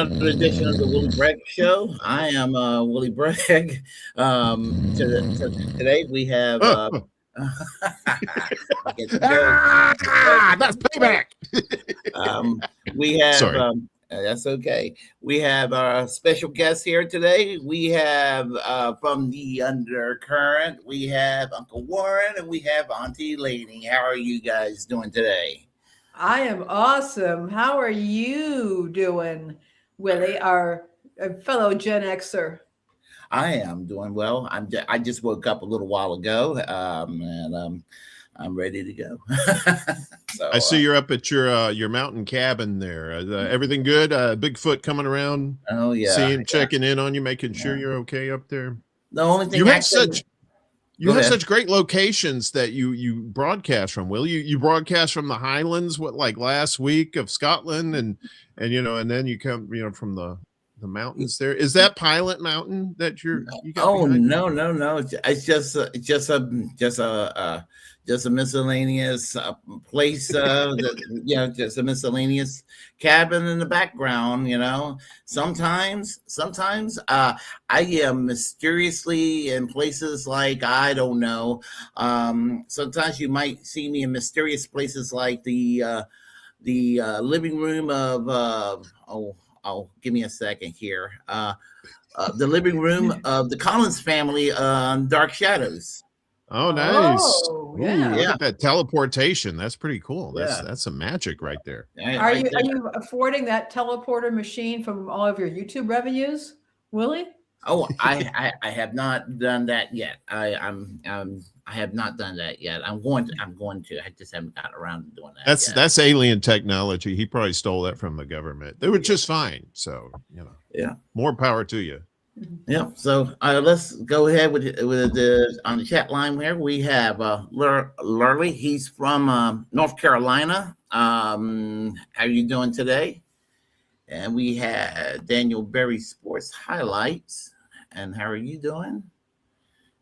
another edition of the Willie Bragg Show. I am Willie Bragg. Today we have. I get joke. That's payback. Um, we have. Sorry. That's okay. We have our special guest here today. We have from the Undercurrent. We have Uncle Warren and we have Auntie Lainie. How are you guys doing today? I am awesome. How are you doing, Willie, our fellow Gen Xer? I am doing well. I just woke up a little while ago, and I'm ready to go. So I see you're up at your mountain cabin there. Everything good? Bigfoot coming around? Oh yeah, checking in on you, making sure you're okay up there. The only thing you have such great locations that you broadcast from. Will you broadcast from the Highlands? What, like last week of Scotland, and then you come from the mountains there. Is that Pilot Mountain that you got? Oh no. It's just a miscellaneous place, just a miscellaneous cabin in the background. Sometimes I am mysteriously in places like, I don't know. Sometimes you might see me in mysterious places like the living room of give me a second here. The living room of the Collins family, Dark Shadows. Oh, nice. Oh, yeah. Look at that teleportation. That's pretty cool. Yeah. That's some magic right there. Are you affording that teleporter machine from all of your YouTube revenues, Willie? Oh, I have not done that yet. I have not done that yet. I'm going to. I just haven't gotten around to doing that. That's alien technology. He probably stole that from the government. They were just fine. So yeah, more power to you. Yeah. So let's go ahead with the on the chat line here. We have Lurley. He's from North Carolina. How are you doing today? And we had Daniel Berry Sports Highlights. And how are you doing?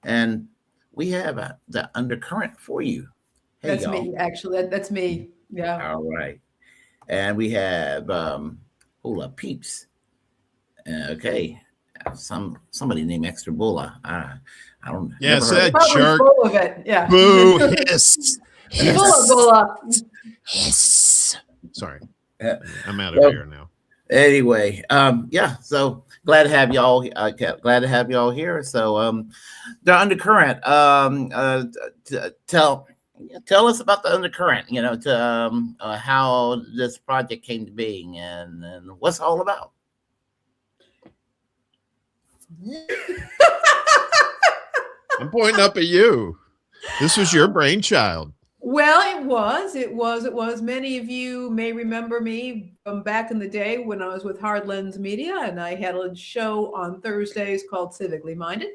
And we have the Undercurrent for you. Hey, that's y'all. me, actually. That's me. Yeah. All right. And we have Peeps. Okay. Somebody named Extra Bulla. I don't. Yes, that jerk. Full of it. Yeah. Boo! Hiss. Bulla. Hiss. Sorry, I'm out of here now. Anyway, so glad to have y'all. Glad to have y'all here. So, the Undercurrent. Tell us about the Undercurrent. How this project came to being and what's it all about. I'm pointing up at you. This was your brainchild. Well, it was. Many of you may remember me from back in the day when I was with Hard Lens Media, and I had a show on Thursdays called Civically Minded,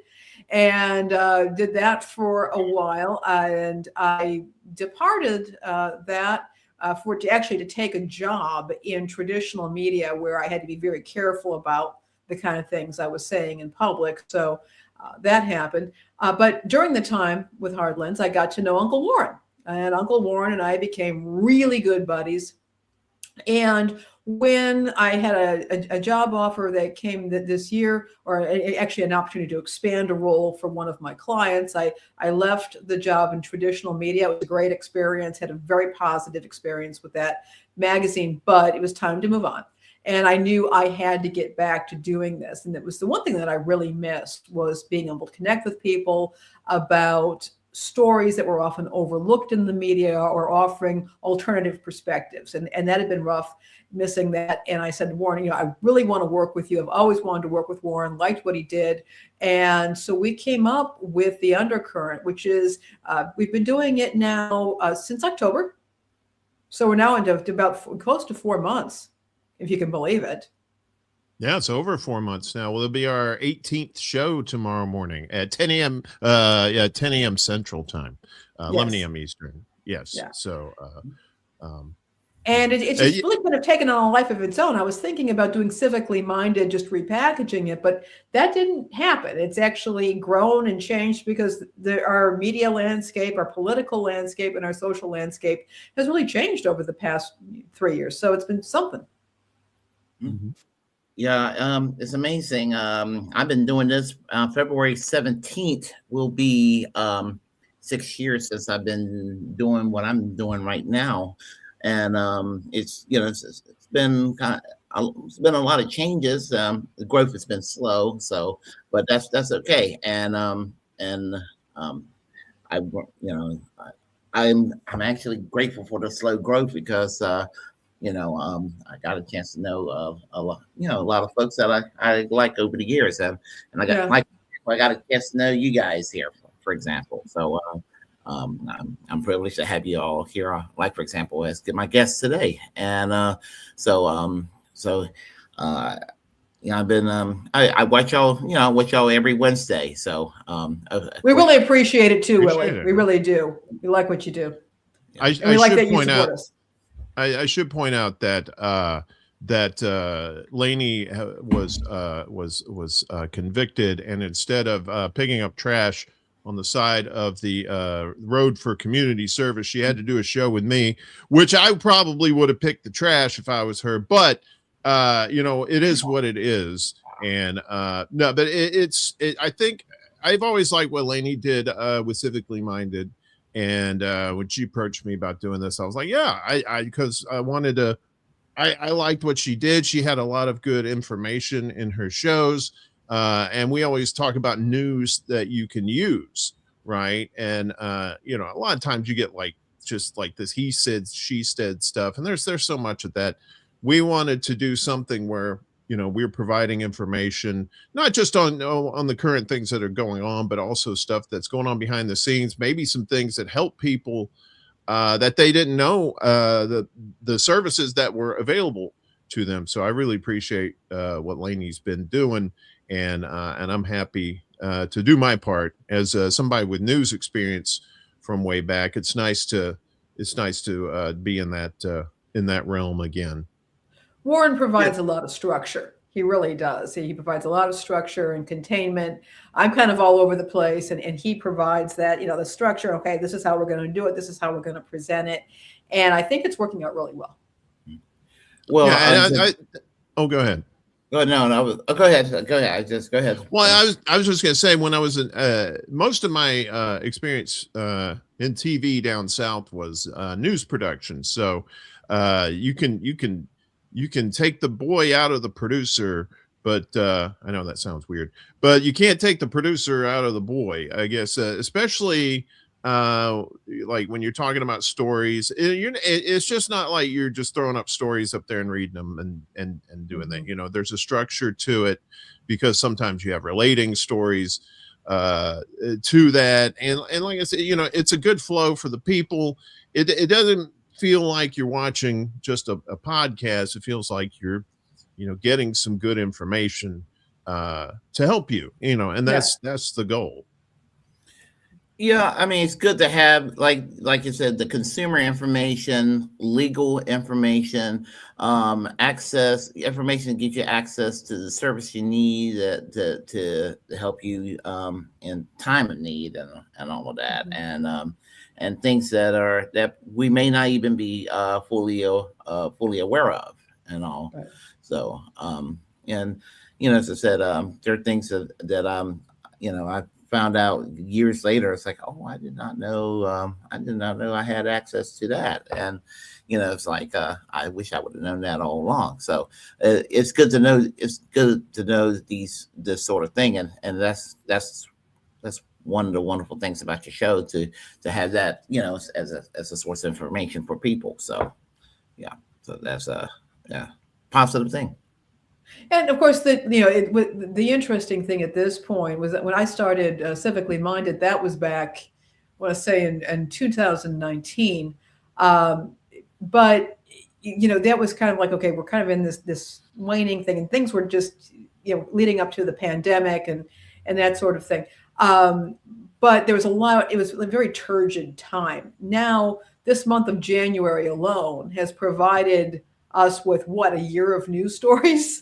and did that for a while. And I departed that to take a job in traditional media where I had to be very careful about the kind of things I was saying in public. So that happened. But during the time with Hard Lens, I got to know Uncle Warren. And Uncle Warren and I became really good buddies. And when I had a job offer that came this year, or actually an opportunity to expand a role for one of my clients, I left the job in traditional media. It was a great experience, had a very positive experience with that magazine, but it was time to move on. And I knew I had to get back to doing this. And it was the one thing that I really missed was being able to connect with people about stories that were often overlooked in the media or offering alternative perspectives. And that had been rough, missing that. And I said to Warren, I really want to work with you. I've always wanted to work with Warren, liked what he did. And so we came up with the Undercurrent, which is, we've been doing it now since October. So we're now into about close to 4 months, if you can believe it. Yeah, it's over 4 months now. Well, it'll be our 18th show tomorrow morning at 10 a.m. 10 a.m. Central Time, 11 a.m. Eastern. Yes. Yeah. So, and it's just really kind of taken on a life of its own. I was thinking about doing Civically Minded, just repackaging it, but that didn't happen. It's actually grown and changed because our media landscape, our political landscape, and our social landscape has really changed over the past 3 years. So it's been something. Mm-hmm. Yeah, it's amazing. I've been doing this. February 17th will be 6 years since I've been doing what I'm doing right now, and it's it's been it's been a lot of changes. The growth has been slow, so but that's okay. And um, I'm actually grateful for the slow growth because I got a chance to know a lot, a lot of folks that I like over the years, and Yeah. I got a chance to know you guys here, for example. So I'm privileged to have you all here, like for example, as my guests today, and so so. I've been I watch y'all, I watch y'all every Wednesday. So We really appreciate it too, Appreciate Willie. it. We really do. We like what you do. I And we like should that you point support out us. I should point out that Lainie was convicted, and instead of picking up trash on the side of the road for community service, she had to do a show with me, which I probably would have picked the trash if I was her. But it is what it is, and no, but I think I've always liked what Lainie did with Civically Minded. And when she approached me about doing this, I was like, yeah, because I wanted to, I liked what she did. She had a lot of good information in her shows. And we always talk about news that you can use, right? And, a lot of times you get just like this he said, she said stuff. And there's so much of that. We wanted to do something where, we're providing information, not just on the current things that are going on, but also stuff that's going on behind the scenes, maybe some things that help people that they didn't know, the services that were available to them. So I really appreciate what Lainie's been doing, and I'm happy to do my part as somebody with news experience from way back. It's nice to be in that realm again. Warren provides a lot of structure. He really does. He provides a lot of structure and containment. I'm kind of all over the place, and he provides that, the structure. Okay, this is how we're going to do it. This is how we're going to present it. And I think it's working out really well. Well, yeah, go ahead. Go no. Go ahead. Go ahead. Go ahead. Well, I was just going to say, when I was in most of my experience in TV down south was news production. So you can take the boy out of the producer, but I know that sounds weird, but you can't take the producer out of the boy, I guess, especially like when you're talking about stories. It's just not like you're just throwing up stories up there and reading them and doing that. There's a structure to it, because sometimes you have relating stories to that, and like I said, it's a good flow for the people. It doesn't feel like you're watching just a podcast. It feels like you're getting some good information to help you, and that's the goal. Yeah, I mean, it's good to have, like you said, the consumer information, legal information, access information to get you access to the service you need to help you in time of need and all of that, and things that we may not even be fully aware of and all. Right. So and as I said, there are things that I found out years later. It's like, oh, I did not know I had access to that. And it's like, I wish I would have known that all along. So it's good to know this sort of thing, and that's one of the wonderful things about your show, to have that as a source of information for people. So so that's a positive thing. And of course, the interesting thing at this point was that when I started Civically Minded, that was back, I want to say in 2019. But that was kind of like, okay, we're kind of in this waning thing, and things were just leading up to the pandemic and that sort of thing. But there was it was a very turgid time. Now, this month of January alone has provided us with a year of news stories.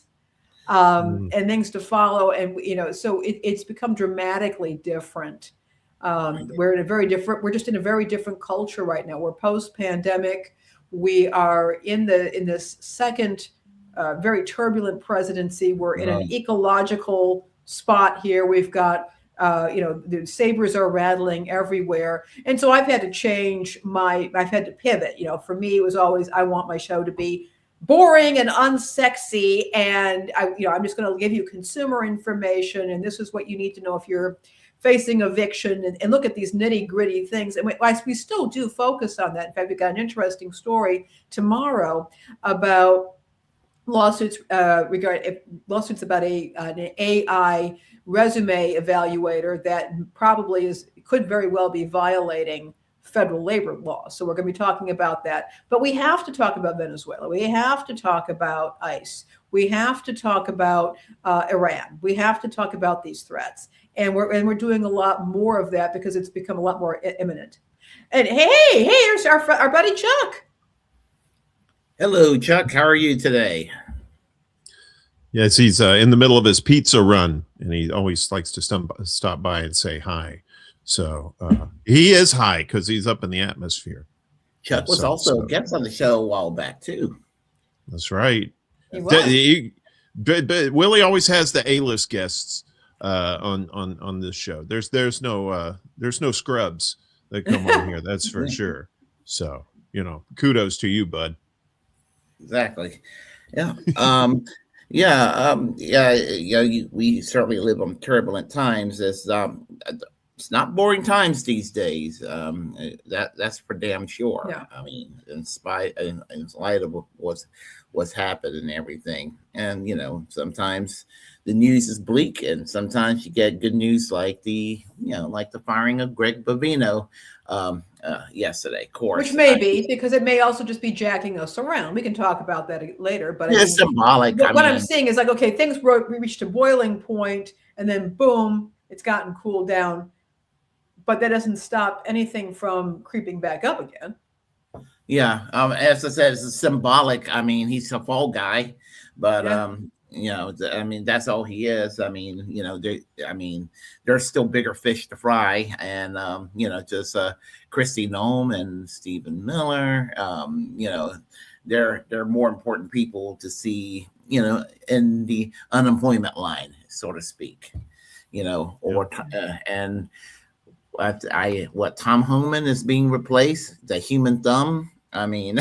And things to follow, and so it's become dramatically different. We're just in a very different culture right now. We're post-pandemic. We are in this second very turbulent presidency. We're in an Right. ecological spot here. We've got, the sabers are rattling everywhere. And so I've had to pivot. For me, it was always, I want my show to be boring and unsexy. And I'm just going to give you consumer information. And this is what you need to know if you're facing eviction, and look at these nitty gritty things. And we still do focus on that. In fact, we've got an interesting story tomorrow about lawsuits lawsuits about an AI resume evaluator that probably could very well be violating federal labor law. So we're going to be talking about that. But we have to talk about Venezuela. We have to talk about ICE. We have to talk about Iran. We have to talk about these threats. And we're doing a lot more of that because it's become a lot more imminent. And hey, here's our buddy Chuck. Hello, Chuck. How are you today? Yes, he's in the middle of his pizza run, and he always likes to stop by and say hi. So he is high because he's up in the atmosphere. Chuck was also a guest on the show a while back too. That's right. He was. But Willie always has the A-list guests on this show. There's no scrubs that come on here. That's for sure. So kudos to you, bud. Exactly. Yeah. We certainly live on turbulent times. It's not boring times these days. That's for damn sure. Yeah. I mean, in light of what's happened and everything, and sometimes the news is bleak, and sometimes you get good news like the firing of Greg Bovino yesterday. Of course, which may be because it may also just be jacking us around. We can talk about that later, but it's symbolic. What I'm saying is okay, things reached a boiling point, and then boom, it's gotten cooled down. But that doesn't stop anything from creeping back up again. Yeah, as I said, it's symbolic. I mean, he's a fall guy, but that's all he is. I mean, there's still bigger fish to fry, and just Kristi Noem and Stephen Miller. They're more important people to see, in the unemployment line, so to speak, and. Tom Homan is being replaced, the human thumb. I mean,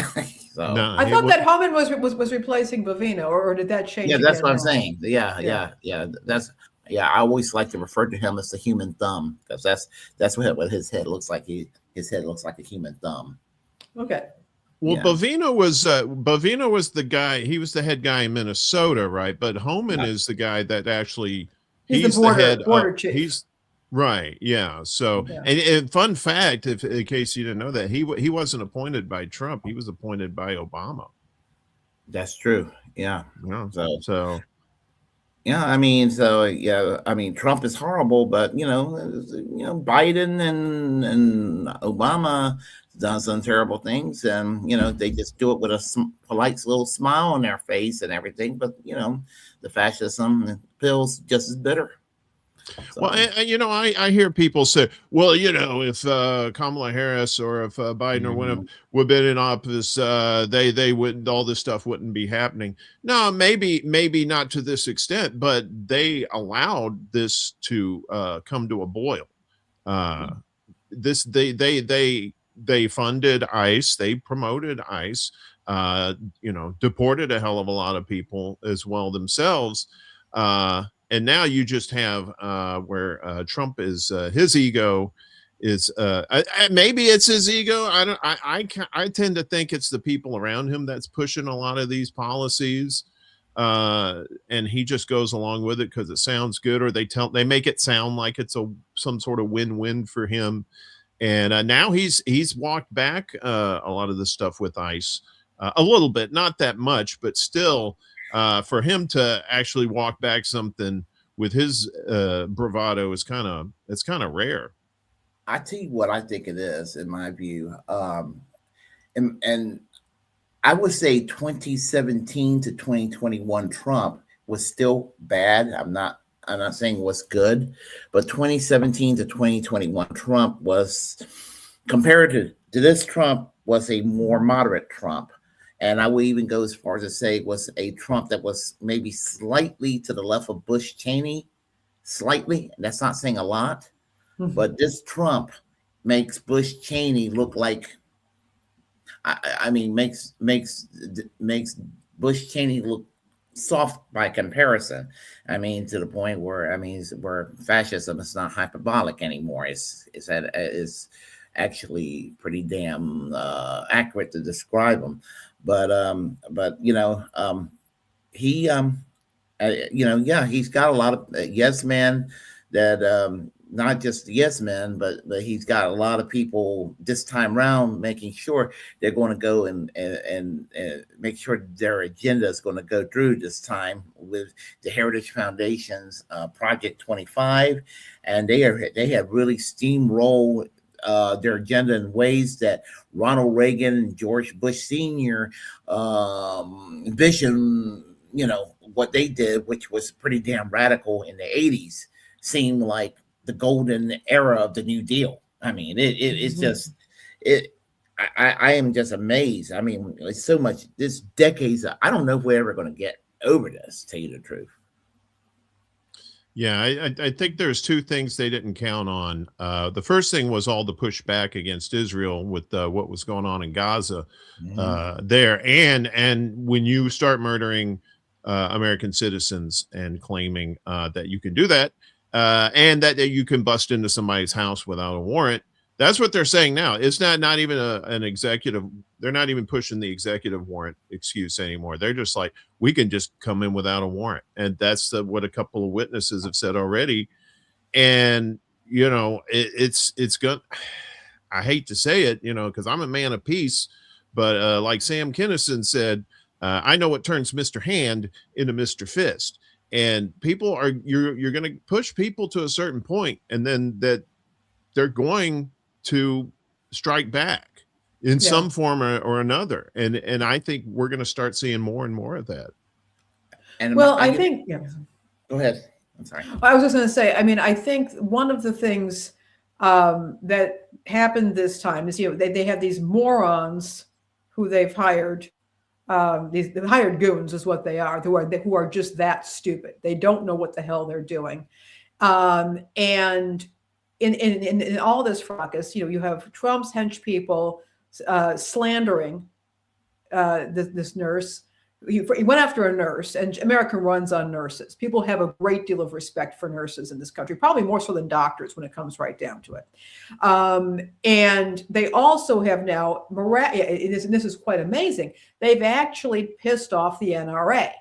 so no, I thought that Homan was replacing Bovino, or did that change? Yeah, that's what I'm saying. Yeah. I always like to refer to him as the human thumb because that's what his head looks like. His head looks like a human thumb. Okay. Well, yeah. Bovino was the guy. He was the head guy in Minnesota, right? But Homan is the guy that actually he's the border chief. He's right. Yeah. So, and fun fact, in case you didn't know that, he wasn't appointed by Trump. He was appointed by Obama. That's true. Yeah. So. Yeah. I mean, Trump is horrible, but Biden and Obama done some terrible things, and they just do it with a polite little smile on their face and everything. But the fascism feels just as bitter. So. Well, I hear people say, well, if Kamala Harris or if Biden or one of would have been in office, they wouldn't, all this stuff wouldn't be happening. No, maybe not to this extent, but they allowed this to come to a boil. They funded ICE, they promoted ICE, deported a hell of a lot of people as well themselves. And now you just have where Trump is his ego is maybe it's his ego. I tend to think it's the people around him that's pushing a lot of these policies, and he just goes along with it because it sounds good, or they make it sound like it's some sort of win-win for him. And now he's walked back a lot of the stuff with ICE a little bit, not that much, but still. For him to actually walk back something with his bravado is kind of rare. I tell you what I think it is, in my view, and I would say 2017 to 2021 Trump was still bad. I'm not saying was good, but 2017 to 2021 Trump was, compared to this Trump, was a more moderate Trump. and I would even go as far as to say it was a Trump that was maybe slightly to the left of Bush Cheney, slightly. That's not saying a lot, but this Trump makes Bush Cheney look like, I mean, makes Bush Cheney look soft by comparison. I mean, to the point where, I mean, where fascism is not hyperbolic anymore. It's actually pretty damn accurate to describe him. But he yeah, he's got a lot of yes men that not just yes men, but he's got a lot of people this time around making sure they're going to go and make sure their agenda is going to go through this time with the Heritage Foundation's Project 25, and they have really steamrolled their agenda in ways that Ronald Reagan and George Bush Sr. Vision, what they did, which was pretty damn radical in the 80s, seemed like the golden era of the New Deal. I mean, it's just I am just amazed. I mean, it's so much this decades. I don't know if we're ever going to get over this, to tell you the truth. Yeah, I think there's two things they didn't count on. The first thing was all the pushback against Israel with what was going on in Gaza there. And when you start murdering American citizens and claiming that you can do that, and that you can bust into somebody's house without a warrant. That's what they're saying now. It's not even an executive. They're not even pushing the executive warrant excuse anymore. They're just like, we can just come in without a warrant. And that's what a couple of witnesses have said already. And, it's good. I hate to say it, because I'm a man of peace, but like Sam Kinison said, I know what turns Mr. Hand into Mr. Fist. And people are, you're going to push people to a certain point, and then that they're going to strike back in some form or another. And I think we're going to start seeing more and more of that. And well, I think, go ahead. I'm sorry. I was just going to say, I mean, I think one of the things that happened this time is, they have these morons who they've hired. These hired goons is what they are, who are just that stupid. They don't know what the hell they're doing. And in all this fracas, you have Trump's hench people slandering this nurse. He went after a nurse, and America runs on nurses. People have a great deal of respect for nurses in this country, probably more so than doctors when it comes right down to it. And they also have now, this is quite amazing, they've actually pissed off the NRA.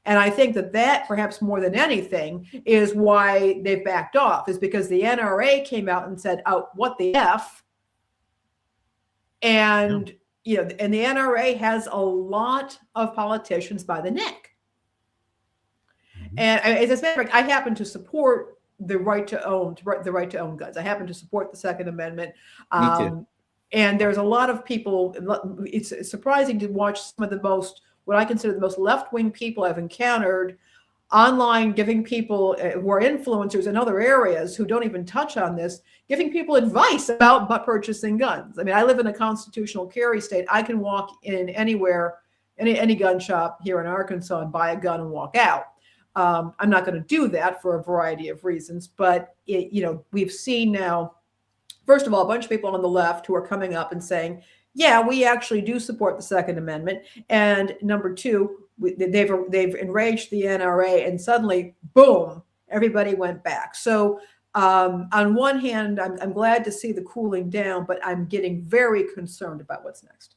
And I think that perhaps more than anything is why they backed off, is because the NRA came out and said, oh, what the F? And and the NRA has a lot of politicians by the neck. And as a matter of fact, I happen to support the right to own guns. I happen to support the Second Amendment. Me too. And there's a lot of people. It's surprising to watch some of what I consider the most left-wing people I've encountered online, giving people who are influencers in other areas who don't even touch on this, giving people advice about purchasing guns. I mean, I live in a constitutional carry state. I can walk in anywhere, any gun shop here in Arkansas and buy a gun and walk out. I'm not going to do that for a variety of reasons, but we've seen now, first of all, a bunch of people on the left who are coming up and saying, yeah, we actually do support the Second Amendment. And number two, they've enraged the NRA, and suddenly, boom, everybody went back. So on one hand, I'm glad to see the cooling down, but I'm getting very concerned about what's next.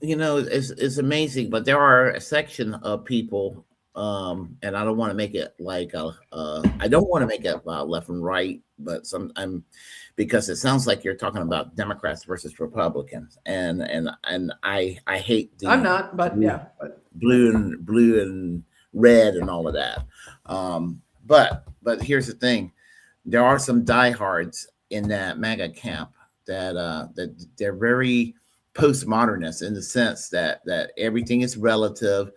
It's amazing, but there are a section of people, and I don't want to make it like I don't want to make it about left and right, but because it sounds like you're talking about Democrats versus Republicans, and I hate the I'm not, but blue and red and all of that. But here's the thing: there are some diehards in that MAGA camp that they're very postmodernist in the sense that everything is relative.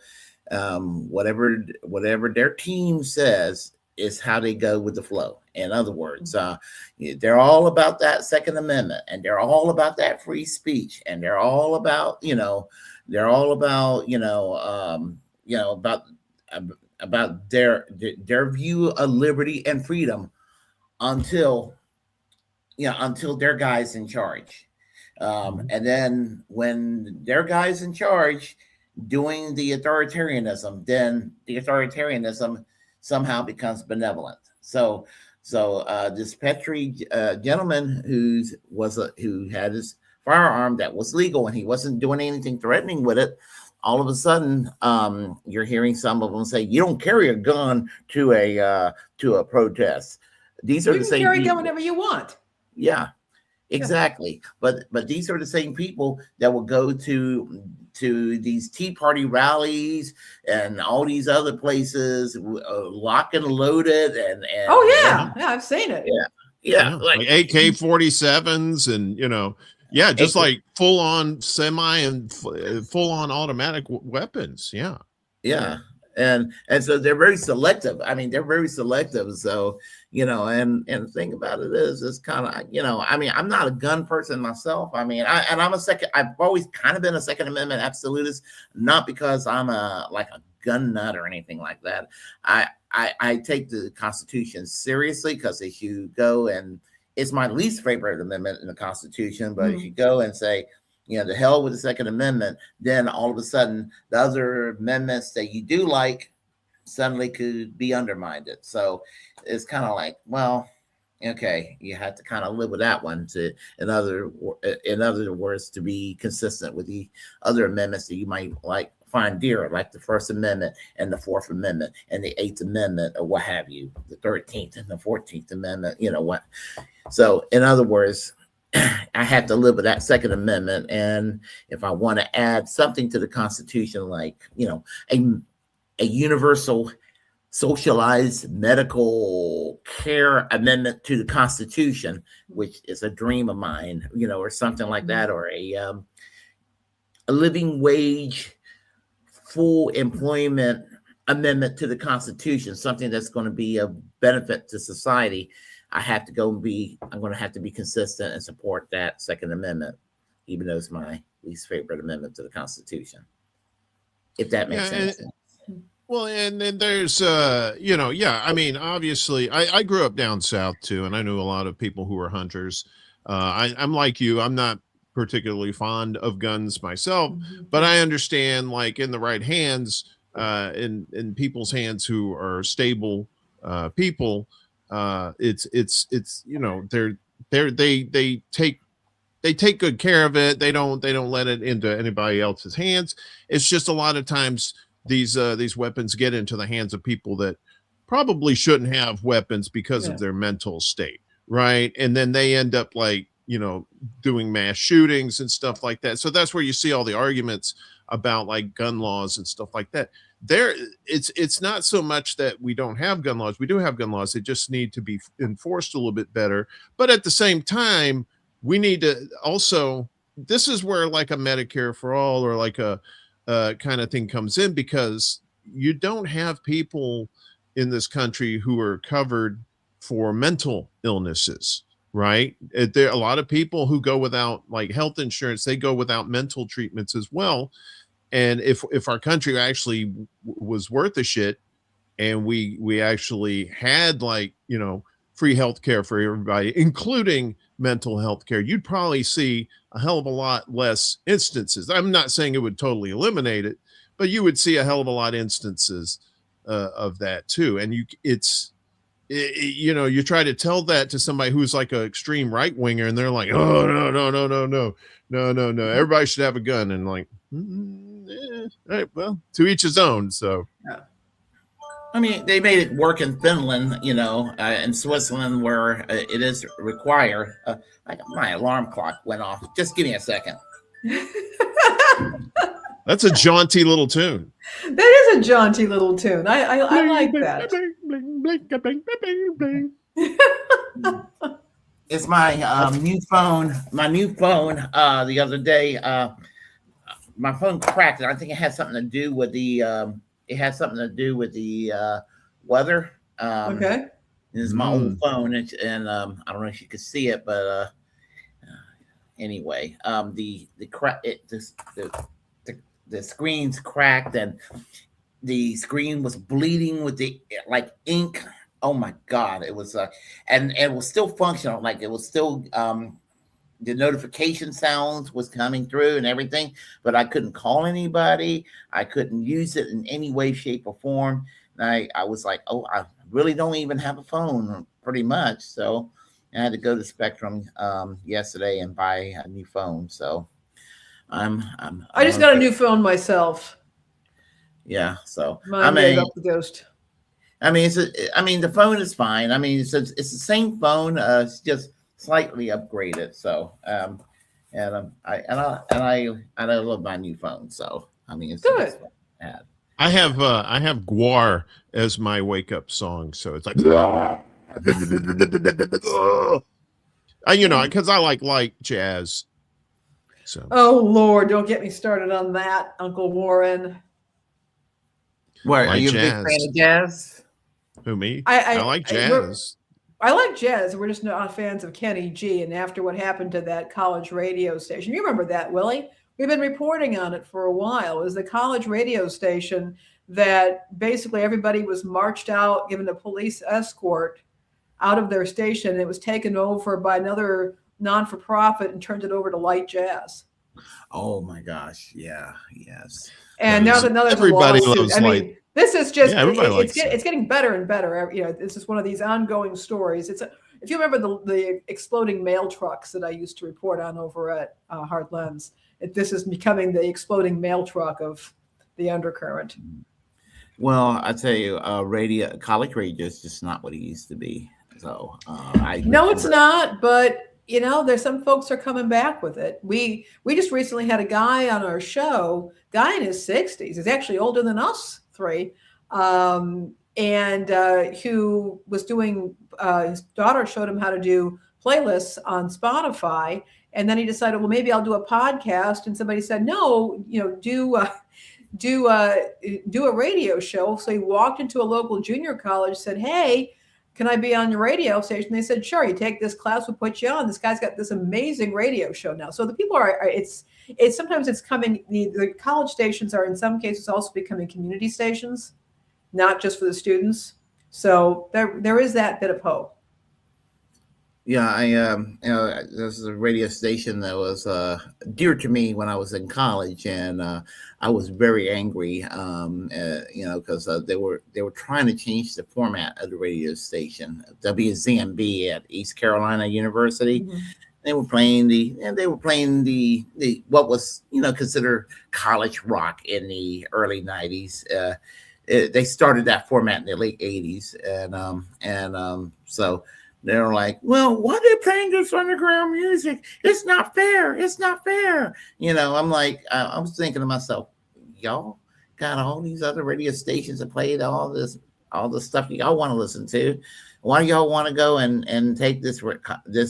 Whatever their team says is how they go with the flow. In other words, they're all about that Second Amendment, and they're all about that free speech, and they're all about They're all about about their view of liberty and freedom until until their guy's in charge. And then when their guy's in charge doing the authoritarianism, then the authoritarianism somehow becomes benevolent. So this Petrie gentleman who had his firearm that was legal and he wasn't doing anything threatening with it, all of a sudden you're hearing some of them say, you don't carry a gun to a protest. These are you the can same carry a people. gun whenever you want. Yeah, exactly. But these are the same people that will go to these Tea Party rallies and all these other places, lock and loaded, and oh yeah, I've seen it. Yeah, like AK-47s and just like full on semi and full on automatic weapons. Yeah. And so they're very selective. I mean, they're very selective. So, and the thing about it is, it's kind of, I mean, I'm not a gun I'm I've always kind of been a Second Amendment absolutist, not because I'm like a gun nut or anything like that. I take the Constitution seriously, because if you go, and it's my least favorite amendment in the Constitution, but if you go and say, the hell with the Second Amendment, then all of a sudden the other amendments that you do like suddenly could be undermined. So it's kind of like, well, okay, you have to kind of live with that one in other words, to be consistent with the other amendments that you might find dear, like the First Amendment and the Fourth Amendment and the Eighth Amendment, or what have you, the 13th and the 14th Amendment, what. So in other words, I have to live with that Second Amendment. And if I want to add something to the Constitution, like, a universal socialized medical care amendment to the Constitution, which is a dream of mine, or something like that, or a living wage, full employment amendment to the Constitution, something that's going to be of benefit to society, I'm going to have to be consistent and support that Second Amendment, even though it's my least favorite amendment to the Constitution. If that makes sense. Well, and then there's, I mean, obviously, I grew up down south too, and I knew a lot of people who were hunters. I'm like you, I'm not particularly fond of guns myself, but I understand, like, in the right hands, in people's hands who are stable people, it's they take good care of it. They don't let it into anybody else's hands. It's just a lot of times these weapons get into the hands of people that probably shouldn't have weapons because of their mental state, right? And then they end up doing mass shootings and stuff like that. So that's where you see all the arguments about like gun laws and stuff like that. It's not so much that we don't have gun laws. We do have gun laws. They just need to be enforced a little bit better. But at the same time, we need to also, this is where like a Medicare for all or like a kind of thing comes in, because you don't have people in this country who are covered for mental illnesses, right? There are a lot of people who go without like health insurance. They go without mental treatments as well. And if our country actually was worth a shit, and we actually had free health care for everybody, including mental health care, you'd probably see a hell of a lot less instances. I'm not saying it would totally eliminate it, but you would see a hell of a lot of instances of that too. And you try to tell that to somebody who's like an extreme right winger, and they're like, oh no, everybody should have a gun, and like, all right, well, to each his own. So I mean, they made it work in Finland, in Switzerland, where it is required. My alarm clock went off. Just give me a second. That's a jaunty little tune. That is a jaunty little tune. I like that. It's my new phone. My new phone. The other day, my phone cracked. I think it had something to do with the. It had something to do with the weather. Okay. This is my old phone, and I don't know if you could see it, but the screen's cracked and the screen was bleeding with the like ink. Oh my God, it was and it was still functional, like it was still the notification sounds was coming through and everything, but I couldn't call anybody. I couldn't use it in any way, shape, or form. And I was like, oh, I really don't even have a phone, pretty much. So I had to go to Spectrum yesterday and buy a new phone. So I just got a new phone myself. Yeah, so mine gave up the ghost. I mean, the phone is fine. I mean, it's the same phone. It's just slightly upgraded. So, I love my new phone. So, I mean, it's good. I have Guar as my wake up song. So it's like, you know, because I like light jazz. So. Oh Lord, don't get me started on that, Uncle Warren. What, are you a big fan of jazz? Who, me? I like jazz. I like jazz. We're just not fans of Kenny G. And after what happened to that college radio station, you remember that, Willie? We've been reporting on it for a while. It was the college radio station that basically everybody was marched out, given a police escort out of their station. It was taken over by another non-for-profit and turned it over to light jazz. Oh my gosh. Yeah. Yes. And now that everybody loves light. This is just, it's getting better and better. You know, this is one of these ongoing stories. If you remember the exploding mail trucks that I used to report on over at Heartlands, this is becoming the exploding mail truck of the Undercurrent. Well, I tell you, college radio is just not what it used to be. So no, it's not. But you know, there's some folks are coming back with it. We just recently had a guy on our show, guy in his 60s. He's actually older than us three, and who was doing. His daughter showed him how to do playlists on Spotify, and then he decided, well, maybe I'll do a podcast. And somebody said, no, you know, do a radio show. So he walked into a local junior college, said, hey, can I be on your radio station? They said, sure, you take this class, we'll put you on. This guy's got this amazing radio show now. So the people it's sometimes it's coming, the college stations are in some cases also becoming community stations, not just for the students. So there is that bit of hope. Yeah, this is a radio station that was dear to me when I was in college, and I was very angry, because they were trying to change the format of the radio station, WZMB at East Carolina University. Mm-hmm. They were playing the what was considered college rock in the early 90s. They started that format in the late 80s, and so. They're like, well, why are they playing this underground music? It's not fair. It's not fair. I'm like, I was thinking to myself, y'all got all these other radio stations that played all the stuff y'all want to listen to. Why do y'all want to go and take this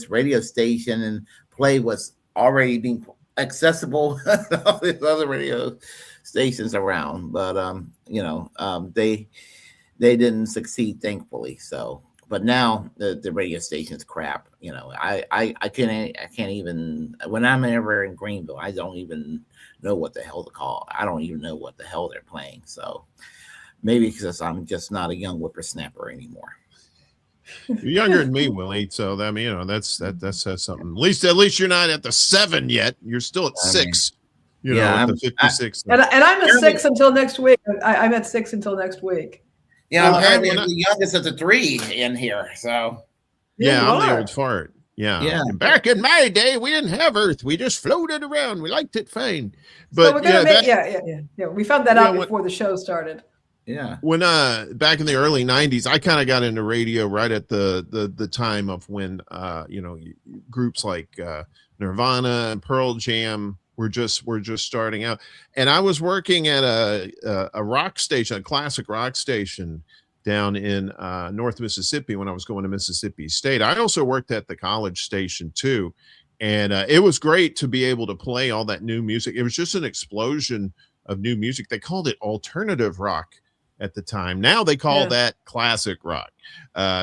radio station and play what's already being accessible to all these other radio stations around? But they didn't succeed, thankfully. So. But now the radio station's crap. I can't even, when I'm ever in Greenville, I don't even know what the hell to call. I don't even know what the hell they're playing. So maybe because I'm just not a young whippersnapper anymore. You're younger than me, Willie. So that that says something. At least you're not at the 7 yet. You're still at 6. At the 56. And I'm at 6 until next week. I'm at 6 until next week. Yeah, I'm the youngest of the 3 in here. So yeah, I'm the old fart. Yeah. And back in my day, we didn't have Earth. We just floated around. We liked it fine. But so we're gonna we found that out before the show started. Yeah. When back in the early 90s, I kind of got into radio right at the time of when groups like Nirvana and Pearl Jam were just starting out, and I was working at a rock station, a classic rock station down in North Mississippi when I was going to Mississippi State. I also worked at the college station too, and it was great to be able to play all that new music. It was just an explosion of new music. They called it alternative rock at the time. Now they call that classic rock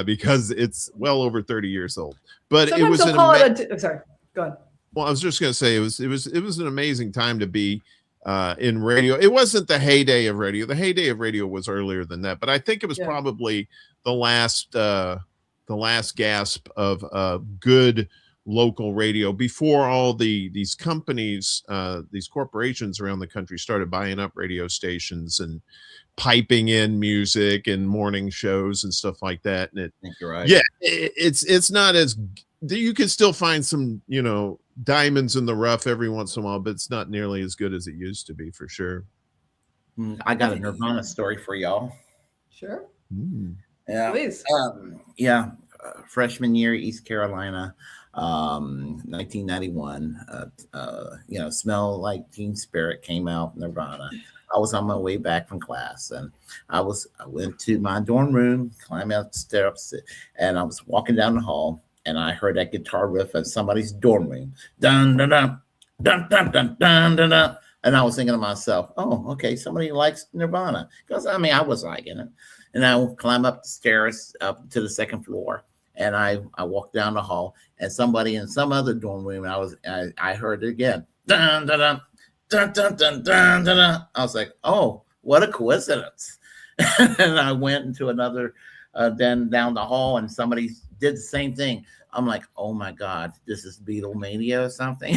because it's well over 30 years old. But sometimes it was they'll call it sorry, go ahead. Well, I was just going to say it was an amazing time to be in radio. It wasn't the heyday of radio. The heyday of radio was earlier than that, but I think it was probably the last gasp of good local radio before all these companies, these corporations around the country started buying up radio stations and piping in music and morning shows and stuff like that. And I think you're right. Yeah, it's not as, you can still find some, diamonds in the rough every once in a while, but it's not nearly as good as it used to be, for sure. I got a Nirvana story for y'all. Sure. Yeah. Please. Freshman year, East Carolina, 1991. Smell Like Teen Spirit came out, Nirvana. I was on my way back from class, and I went to my dorm room, climbed out the steps, and I was walking down the hall, and I heard that guitar riff in somebody's dorm room. Dun dun dun dun dun dun dun dun dun. And I was thinking to myself, oh, okay, somebody likes Nirvana. Because I was liking it. And I would climb up the stairs up to the second floor. And I walked down the hall, and somebody in some other dorm room, I heard it again. Dun dun dun dun dun dun dun dun. I was like, oh, what a coincidence. And I went into another then down the hall, and somebody did the same thing. I'm like, oh my God, this is Beatlemania or something.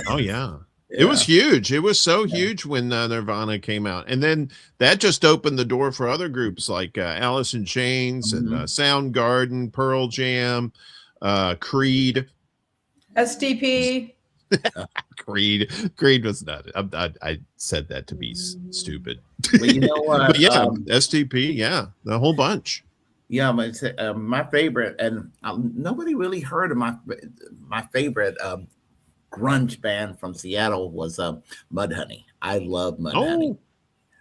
Oh yeah. It was huge. It was so huge when Nirvana came out. And then that just opened the door for other groups like Alice in Chains and Soundgarden, Pearl Jam, Creed. SDP. Creed was not. I said that to be stupid. But you know what? But yeah, SDP, the whole bunch. Yeah, but it's, my favorite, and nobody really heard of my favorite grunge band from Seattle was Mudhoney. I love Mudhoney.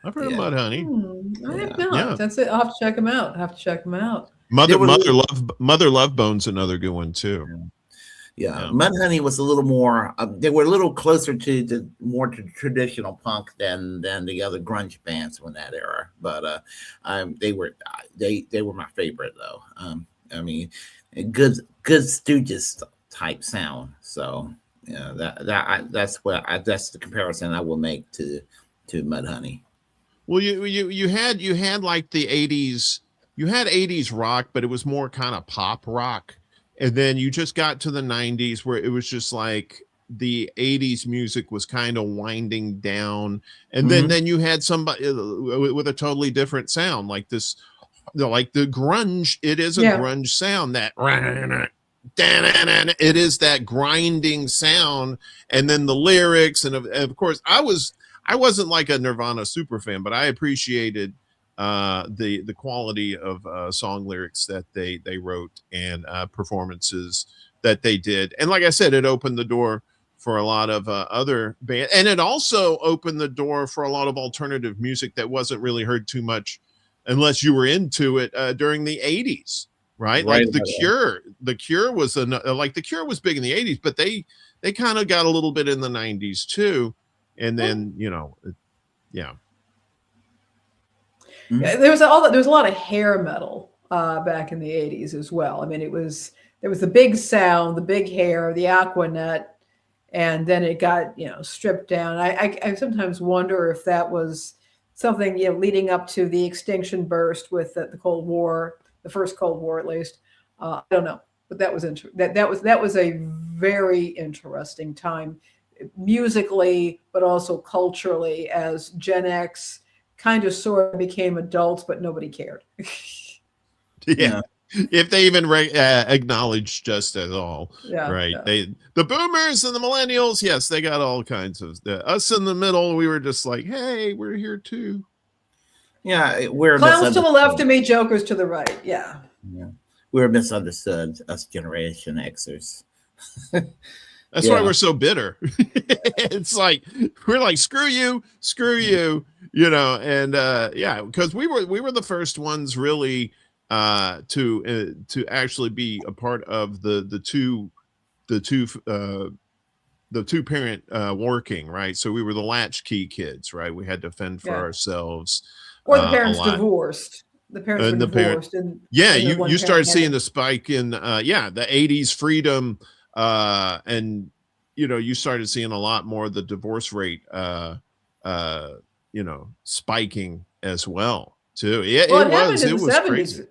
I've heard of Mudhoney. I have not. Yeah. That's it. I'll have to check them out. Mother Love Bone's another good one too. Yeah. Mudhoney was a little more. They were a little closer to the more traditional punk than the other grunge bands from that era. But they were my favorite though. Good Stooges type sound. So that's the comparison I will make to Mudhoney. Well, you had like the 80s. You had 80s rock, but it was more kind of pop rock. And then you just got to the 90s where it was just like the 80s music was kind of winding down. And then you had somebody with a totally different sound, like this, like the grunge. It is a grunge sound, that it is that grinding sound. And then the lyrics. And of course, I wasn't like a Nirvana super fan, but I appreciated the quality of song lyrics that they wrote and performances that they did. And like I said, it opened the door for a lot of other bands, and it also opened the door for a lot of alternative music that wasn't really heard too much unless you were into it during the 80s, right? Like The Cure was The Cure was big in the 80s, but they kind of got a little bit in the 90s too. And then Yeah, there was a lot of hair metal back in the 80s as well. I mean, there was the big sound, the big hair, the Aquanet, and then it got stripped down. I sometimes wonder if that was something leading up to the extinction burst with the Cold War, the first Cold War at least. I don't know, but that was that was a very interesting time musically, but also culturally, as Gen X kind of sort of became adults, but nobody cared. If they even acknowledged just at all, right? Yeah. The boomers and the millennials, yes, they got all kinds of us in the middle. We were just like, hey, we're here too. Yeah, we're clowns to the left of me, jokers to the right. Yeah, we're misunderstood, us Generation Xers. That's why we're so bitter. It's like we're like screw you, and because we were the first ones really to actually be a part of the two parent working, right? So we were the latchkey kids, right? We had to fend for ourselves. Or the parents divorced. The parents were divorced. You started seeing the spike in the 80s freedom and you started seeing a lot more of the divorce rate, spiking as well too. Yeah, Well, it it happened was, in it the was 70s. crazy.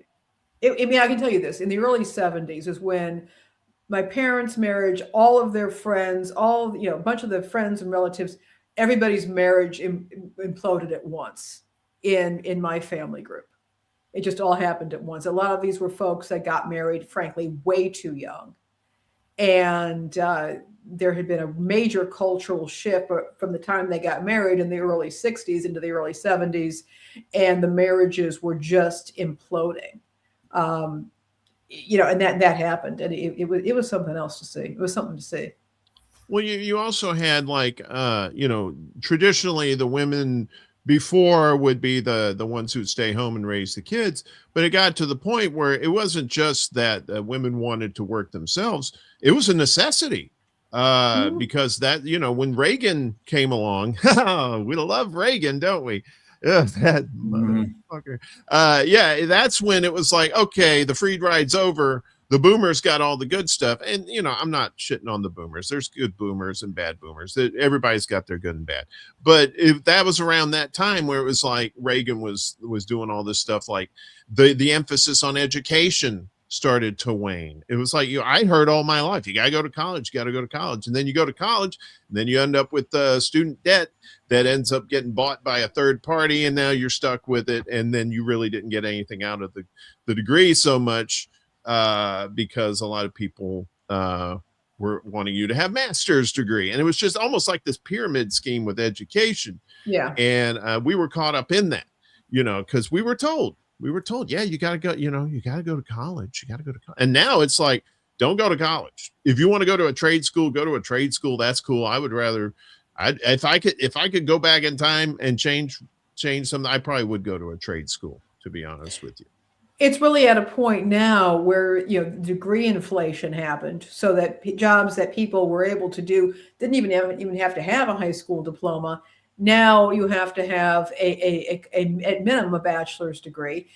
I mean, I can tell you this, in the early 70s is when my parents' marriage, all of their friends, a bunch of their friends and relatives, everybody's marriage imploded at once in my family group. It just all happened at once. A lot of these were folks that got married, frankly, way too young. And there had been a major cultural shift from the time they got married in the early 60s into the early 70s, and the marriages were just imploding. Um, and that happened, and it was something else to see. It was something to see. Well, you also had like traditionally the women before would be the ones who'd stay home and raise the kids, but it got to the point where it wasn't just that women wanted to work themselves; it was a necessity. Because that when Reagan came along, we love Reagan, don't we? Ugh, that motherfucker. Yeah, that's when it was like, okay, the free ride's over. The boomers got all the good stuff. And, I'm not shitting on the boomers. There's good boomers and bad boomers. Everybody's got their good and bad. But if that was around that time where it was like Reagan was doing all this stuff, like the emphasis on education started to wane. It was like, I heard all my life, you got to go to college, you got to go to college. And then you go to college, and then you end up with student debt that ends up getting bought by a third party. And now you're stuck with it. And then you really didn't get anything out of the degree so much. Because a lot of people were wanting you to have master's degree, and it was just almost like this pyramid scheme with education. Yeah, and we were caught up in that, because we were told, yeah, you got to go, you got to go to college, and now it's like, don't go to college. If you want to go to a trade school, go to a trade school. That's cool. I would rather, if I could go back in time and change something, I probably would go to a trade school, to be honest with you. it's really at a point now where degree inflation happened, so that jobs that people were able to do didn't even have to have a high school diploma. Now you have to have at minimum a bachelor's degree.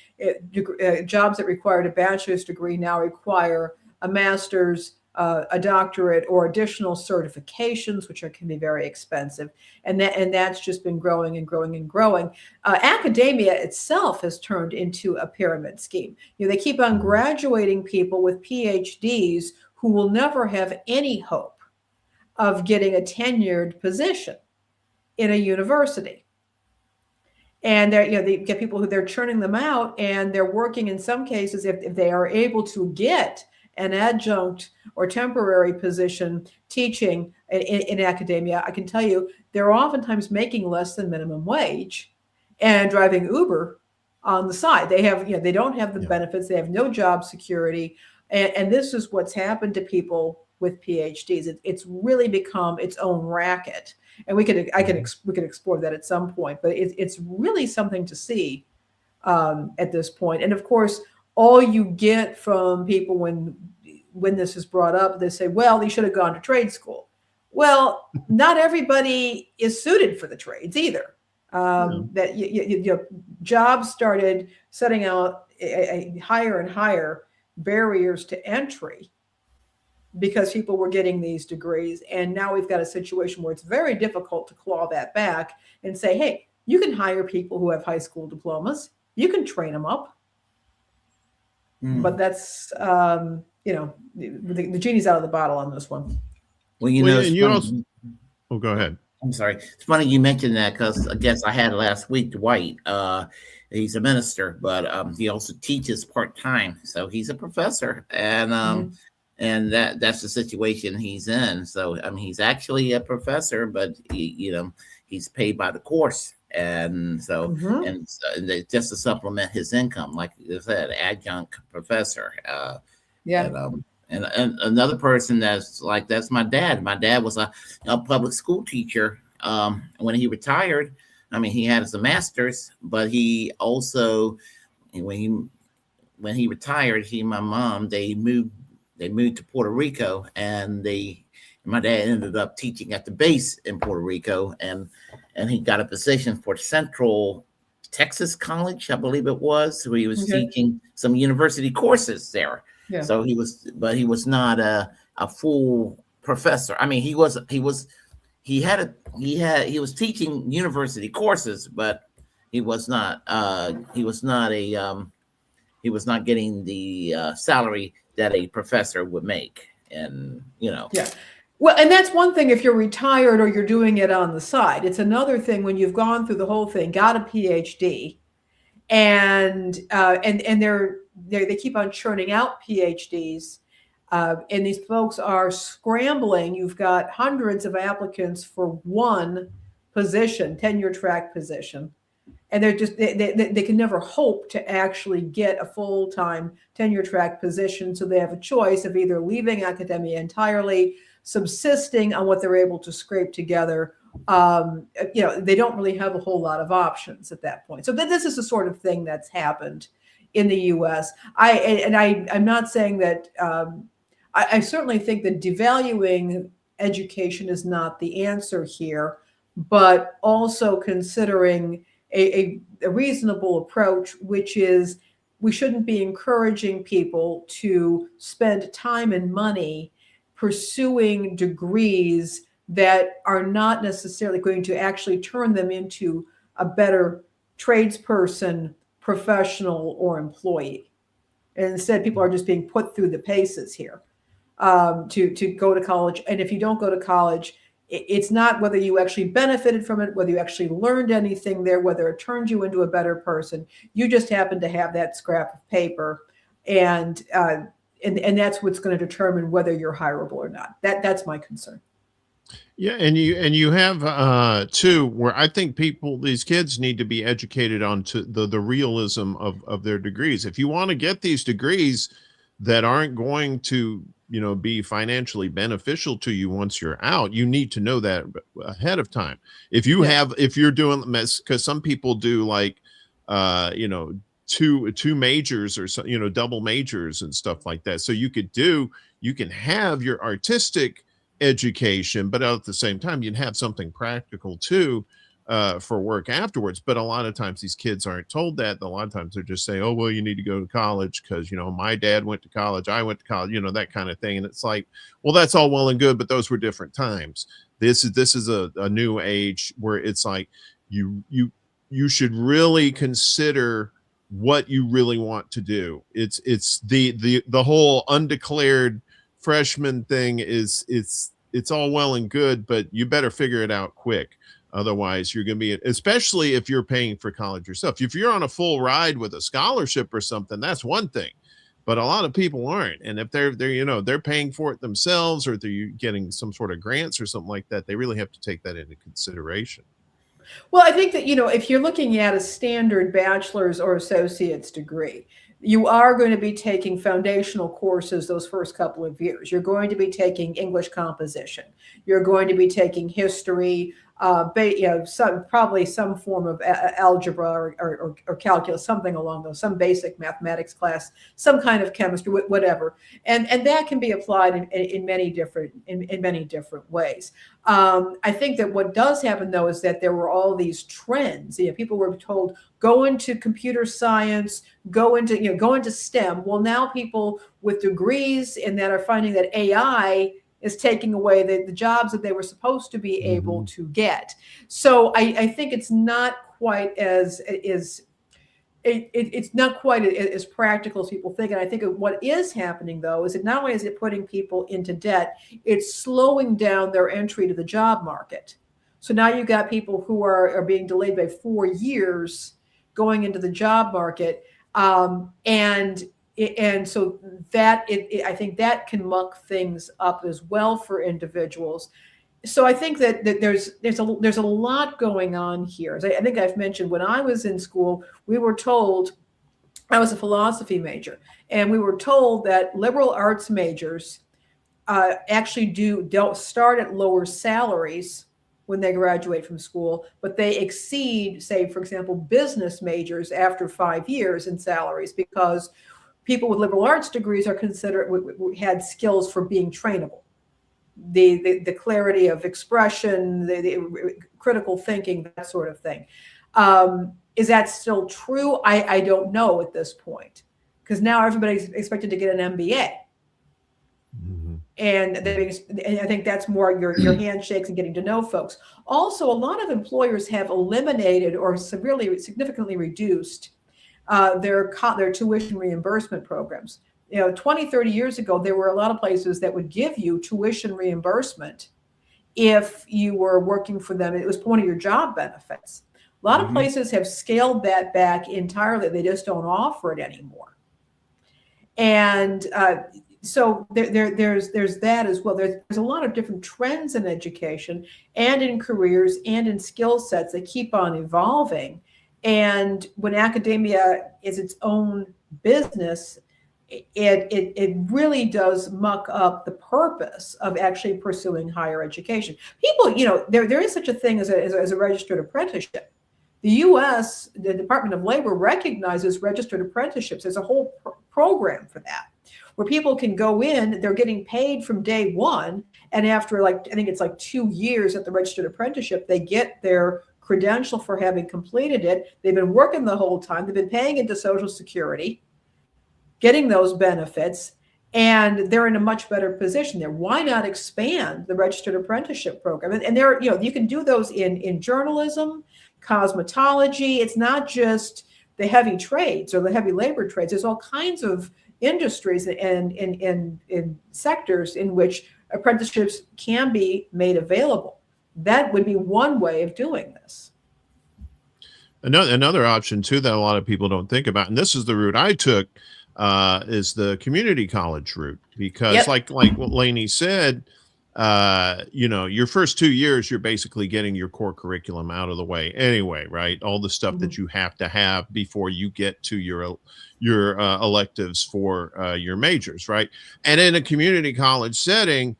Jobs that required a bachelor's degree now require a master's, a doctorate, or additional certifications, which can be very expensive. And that's just been growing and growing and growing. Academia itself has turned into a pyramid scheme. They keep on graduating people with PhDs who will never have any hope of getting a tenured position in a university. And they get people who they're churning them out, and they're working in some cases, if they are able to get an adjunct or temporary position teaching in academia, I can tell you they're oftentimes making less than minimum wage and driving Uber on the side. They don't have the benefits. They have no job security. And this is what's happened to people with PhDs. It's really become its own racket. And we could explore that at some point, but it's really something to see at this point. And of course, all you get from people when this is brought up, they say, well, they should have gone to trade school. Well, not everybody is suited for the trades either. That jobs started setting out a higher and higher barriers to entry because people were getting these degrees. And now we've got a situation where it's very difficult to claw that back and say, hey, you can hire people who have high school diplomas. You can train them up. But that's, the genie's out of the bottle on this one. Well, oh, go ahead. I'm sorry. It's funny you mentioned that, because I guess I had last week Dwight. He's a minister, but he also teaches part-time. So he's a professor, and and that's the situation he's in. So he's actually a professor, but he's paid by the course. And so, and just to supplement his income, like you said, adjunct professor. And another person that's my dad. My dad was a public school teacher. When he retired, he had his master's, but he also, when he retired, he and my mom, they moved to Puerto Rico, and my dad ended up teaching at the base in Puerto Rico, and he got a position for Central Texas College, I believe it was. So he was teaching some university courses there. Yeah. So he was not a full professor. I mean, he was teaching university courses, but he was not getting the salary that a professor would make. And yeah. Well, and that's one thing if you're retired or you're doing it on the side. It's another thing when you've gone through the whole thing, got a PhD, and they keep on churning out PhDs, and these folks are scrambling. You've got hundreds of applicants for one position, tenure track position, and they can never hope to actually get a full-time tenure track position. So they have a choice of either leaving academia entirely, subsisting on what they're able to scrape together. They don't really have a whole lot of options at that point. So this is the sort of thing that's happened in the U.S. I'm not saying that. I certainly think that devaluing education is not the answer here, but also considering a reasonable approach, which is we shouldn't be encouraging people to spend time and money pursuing degrees that are not necessarily going to actually turn them into a better tradesperson, professional, or employee. And instead, people are just being put through the paces here to go to college. And if you don't go to college, it's not whether you actually benefited from it, whether you actually learned anything there, whether it turned you into a better person. You just happen to have that scrap of paper, and that's what's going to determine whether you're hireable or not. That's my concern. Yeah, and you have too, where I think these kids need to be educated on to the realism of their degrees. If you want to get these degrees that aren't going to be financially beneficial to you once you're out, you need to know that ahead of time. If you're doing, because some people do like two majors or so, double majors and stuff like that. So you can have your artistic education, but at the same time you can have something practical too for work afterwards. But a lot of times these kids aren't told that. A lot of times they're just saying, oh well, you need to go to college because my dad went to college, I went to college, that kind of thing. And it's like, well, that's all well and good, but those were different times. This is a new age where it's like you should really consider what you really want to do. It's the whole undeclared freshman thing it's all well and good, but you better figure it out quick. Otherwise you're going to be, especially if you're paying for college yourself. If you're on a full ride with a scholarship or something, that's one thing, but a lot of people aren't. And if they're paying for it themselves, or they're getting some sort of grants or something like that, they really have to take that into consideration. Well, I think that, if you're looking at a standard bachelor's or associate's degree, you are going to be taking foundational courses those first couple of years. You're going to be taking English composition. You're going to be taking history, probably some form of algebra or calculus, something along those, some basic mathematics class, some kind of chemistry, whatever. And that can be applied in many different ways. I think that what does happen though is that there were all these trends. People were told go into computer science, go into STEM. Well, now people with degrees and that are finding that AI is taking away the jobs that they were supposed to be able to get. So I think it's not quite it's not quite as practical as people think. And I think what is happening, though, is that not only is it putting people into debt, it's slowing down their entry to the job market. So now you've got people who are being delayed by 4 years going into the job market. And so that I think that can muck things up as well for individuals. So I think that there's a lot going on here. As I think I've mentioned, when I was in school, we were told, I was a philosophy major, and we were told that liberal arts majors actually don't start at lower salaries when they graduate from school, but they exceed, say, for example, business majors after 5 years in salaries, because people with liberal arts degrees are had skills for being trainable. The clarity of expression, the critical thinking, that sort of thing. Is that still true? I don't know at this point, because now everybody's expected to get an MBA. And I think that's more your handshakes and getting to know folks. Also, a lot of employers have eliminated or significantly reduced their tuition reimbursement programs. 20, 30 years ago, there were a lot of places that would give you tuition reimbursement if you were working for them. It was one of your job benefits. A lot of places have scaled that back entirely. They just don't offer it anymore. And so there's that as well. There's a lot of different trends in education and in careers and in skill sets that keep on evolving. And when academia is its own business, it really does muck up the purpose of actually pursuing higher education. People, there is such a thing as a registered apprenticeship. The U.S., the Department of Labor recognizes registered apprenticeships. There's a whole program for that, where people can go in, they're getting paid from day one, and after I think it's 2 years at the registered apprenticeship, they get their credential for having completed it. They've been working the whole time. They've been paying into Social Security, getting those benefits, and they're in a much better position there. Why not expand the registered apprenticeship program? And there, you can do those in journalism, cosmetology. It's not just the heavy trades or the heavy labor trades. There's all kinds of industries and in sectors in which apprenticeships can be made available. That would be one way of doing this. Another option too that a lot of people don't think about, and this is the route I took, is the community college route, because like what Lainie said, your first 2 years, you're basically getting your core curriculum out of the way anyway, right? All the stuff that you have to have before you get to your electives for your majors, right? And in a community college setting,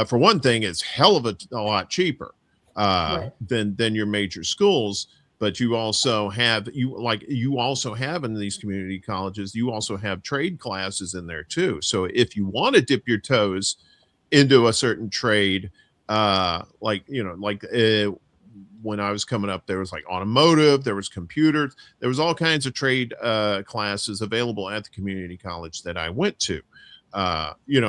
for one thing, it's hell of a lot cheaper than your major schools. But you also have in these community colleges, you also have trade classes in there too. So if you want to dip your toes into a certain trade, when I was coming up, there was automotive, there was computers, there was all kinds of trade classes available at the community college that I went to.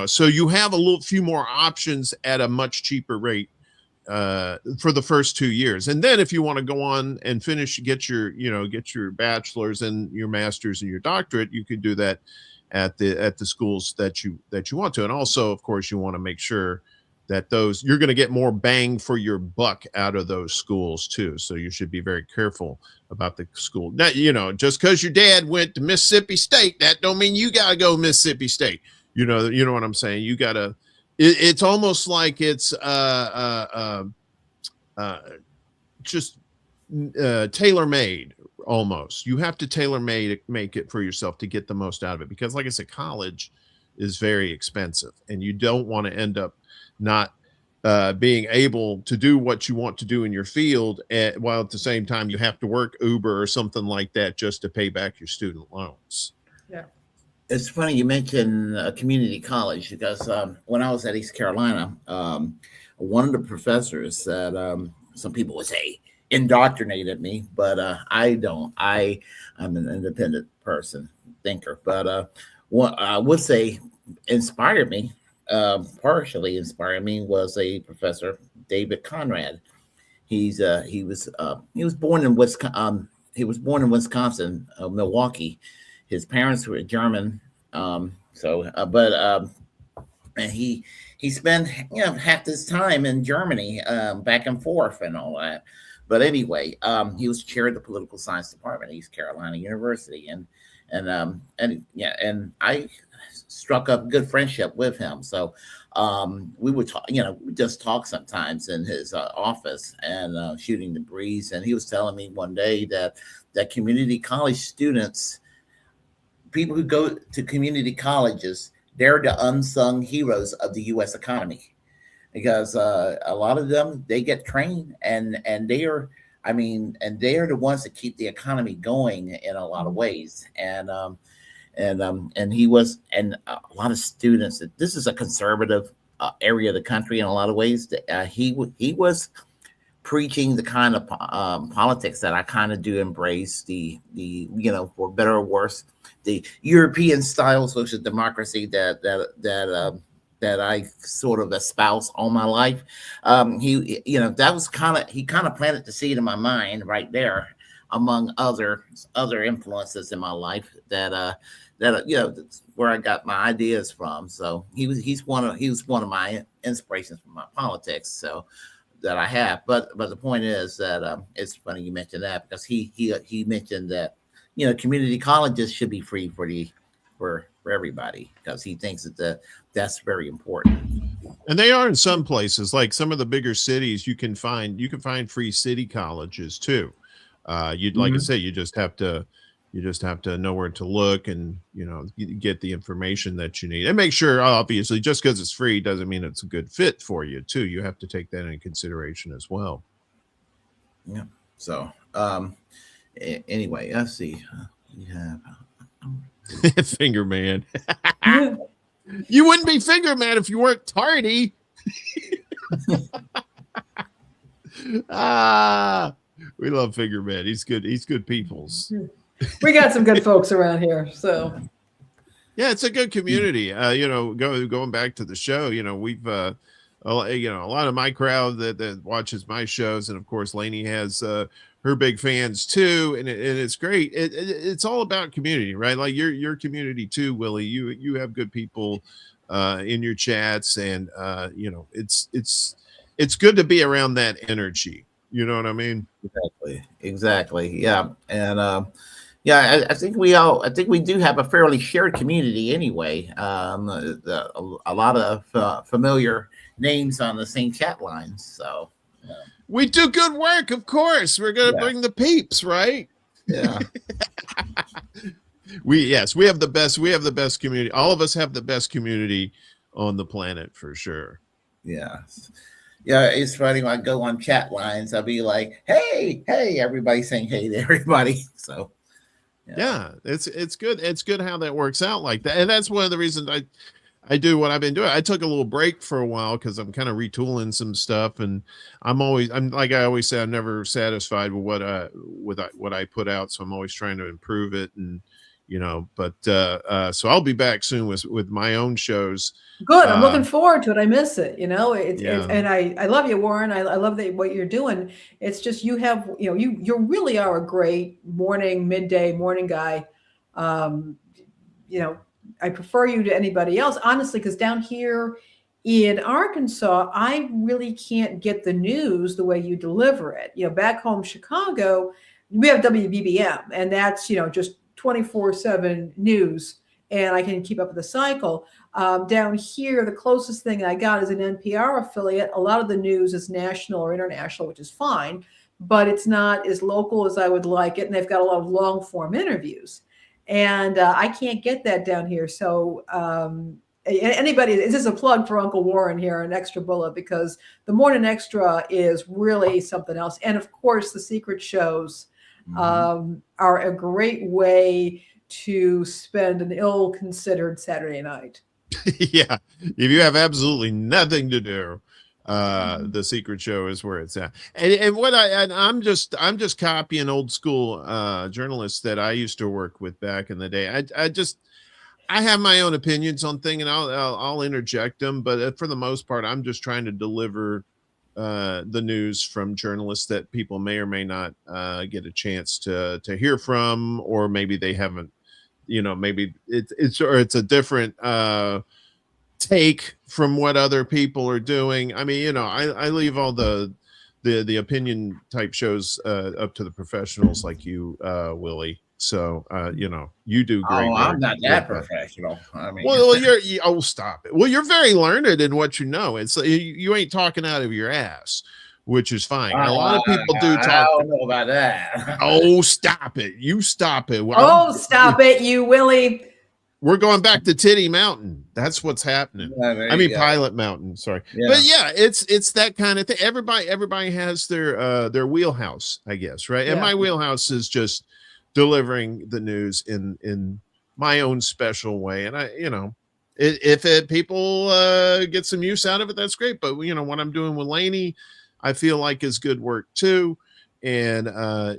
So you have a few more options at a much cheaper rate for the first 2 years. And then if you want to go on and get your bachelor's and your master's and your doctorate, you could do that at the schools that you want to. And also, of course, you want to make sure that you're going to get more bang for your buck out of those schools too. So you should be very careful about the school. Now, just because your dad went to Mississippi State, that don't mean you got to go Mississippi State. You know what I'm saying? You got to. It's almost like it's just tailor-made. Almost, you have to make it for yourself to get the most out of it, because like I said, college is very expensive, and you don't want to end up not being able to do what you want to do in your field while at the same time you have to work Uber or something like that just to pay back your student loans. Yeah. It's funny you mentioned community college, because when I was at East Carolina, one of the professors said, some people would say indoctrinated me, but I don't. I'm an independent person, thinker. But what I would say inspired me, partially inspired me, was a professor, David Conrad. He was born in Wisconsin. Milwaukee. His parents were German, and he spent half his time in Germany, back and forth and all that. But anyway, he was chair of the political science department at East Carolina University, and I struck up good friendship with him. So we would talk, we just talk sometimes in his office and shooting the breeze. And he was telling me one day that community college students, people who go to community colleges, they're the unsung heroes of the U.S. economy, because a lot of them, they get trained and they are the ones that keep the economy going in a lot of ways. And a lot of students, this is a conservative area of the country in a lot of ways. He was preaching the kind of politics that I kind of do embrace, the for better or worse, the European style social democracy that I sort of espouse all my life. That was he kind of planted the seed in my mind right there, among other influences in my life that's where I got my ideas from. So he's one of my inspirations for my politics. So that I have, but the point is that it's funny you mentioned that, because he mentioned that community colleges should be free for everybody, because he thinks that's very important. And they are in some places, like some of the bigger cities. You can find free city colleges too. You'd like I say, you just have to know where to look, and get the information that you need, and make sure, obviously, just because it's free doesn't mean it's a good fit for you too. You have to take that into consideration as well. Yeah. So anyway, let's see. We have Finger Man. You wouldn't be Finger Man if you weren't tardy. We love Finger Man. He's good. He's good peoples. We got some good folks around here. So yeah, it's a good community. Going back to the show, we've a lot of my crowd that watches my shows, and of course Lainie has her big fans too, and it's great. It's all about community, right? Like your community too, Willie. You have good people in your chats, and it's good to be around that energy. You know what I mean? Exactly. Yeah. And I think we do have a fairly shared community anyway. A lot of familiar names on the same chat lines. So we do good work, of course. We're gonna bring the peeps, right? Yeah. We have the best community. All of us have the best community on the planet, for sure. Yeah. Yeah, it's funny when I go on chat lines, I'll be like, hey, everybody saying hey to everybody. So yeah, it's good. It's good how that works out like that. And that's one of the reasons I do what I've been doing. I took a little break for a while because I'm kind of retooling some stuff, and I'm like I always say, I'm never satisfied with what I put out. So I'm always trying to improve it, and so I'll be back soon with my own shows. Good. I'm looking forward to it. I miss it. It's and I love you, Warren. I love what you're doing. It's just you really are a great midday morning guy. I prefer you to anybody else, honestly, because down here in Arkansas, I really can't get the news the way you deliver it. Back home, Chicago, we have WBBM, and that's just 24/7 news, and I can keep up with the cycle. Down here, the closest thing I got is an NPR affiliate. A lot of the news is national or international, which is fine, but it's not as local as I would like it. And they've got a lot of long form interviews, and I can't get that down here. So anybody, this is a plug for Uncle Warren here, an extra bullet, because the Morning Extra is really something else. And of course, the secret shows are a great way to spend an ill-considered Saturday night. Yeah, if you have absolutely nothing to do, the secret show is where it's at. And I'm just copying old school journalists that I used to work with back in the day. I have my own opinions on things, and I'll interject them, but for the most part, I'm just trying to deliver the news from journalists that people may or may not get a chance to hear from, or maybe they haven't. Maybe it's a different take from what other people are doing. I mean, I leave all the opinion type shows up to the professionals like you, Willie. So you do great work. I'm not that professional. I mean, well, stop it. Well, you're very learned in what you know. It's you ain't talking out of your ass, which is fine. A lot of people do talk. I don't know about that. Oh, stop it! You stop it. Stop it, you Willie. We're going back to Titty Mountain. That's what's happening. Yeah, Pilot Mountain. Sorry, yeah. But yeah, it's that kind of thing. Everybody has their wheelhouse, I guess, right? Yeah. And my wheelhouse is just delivering the news in my own special way. And if people get some use out of it, that's great. But what I'm doing with Lainie, I feel like is good work too. And at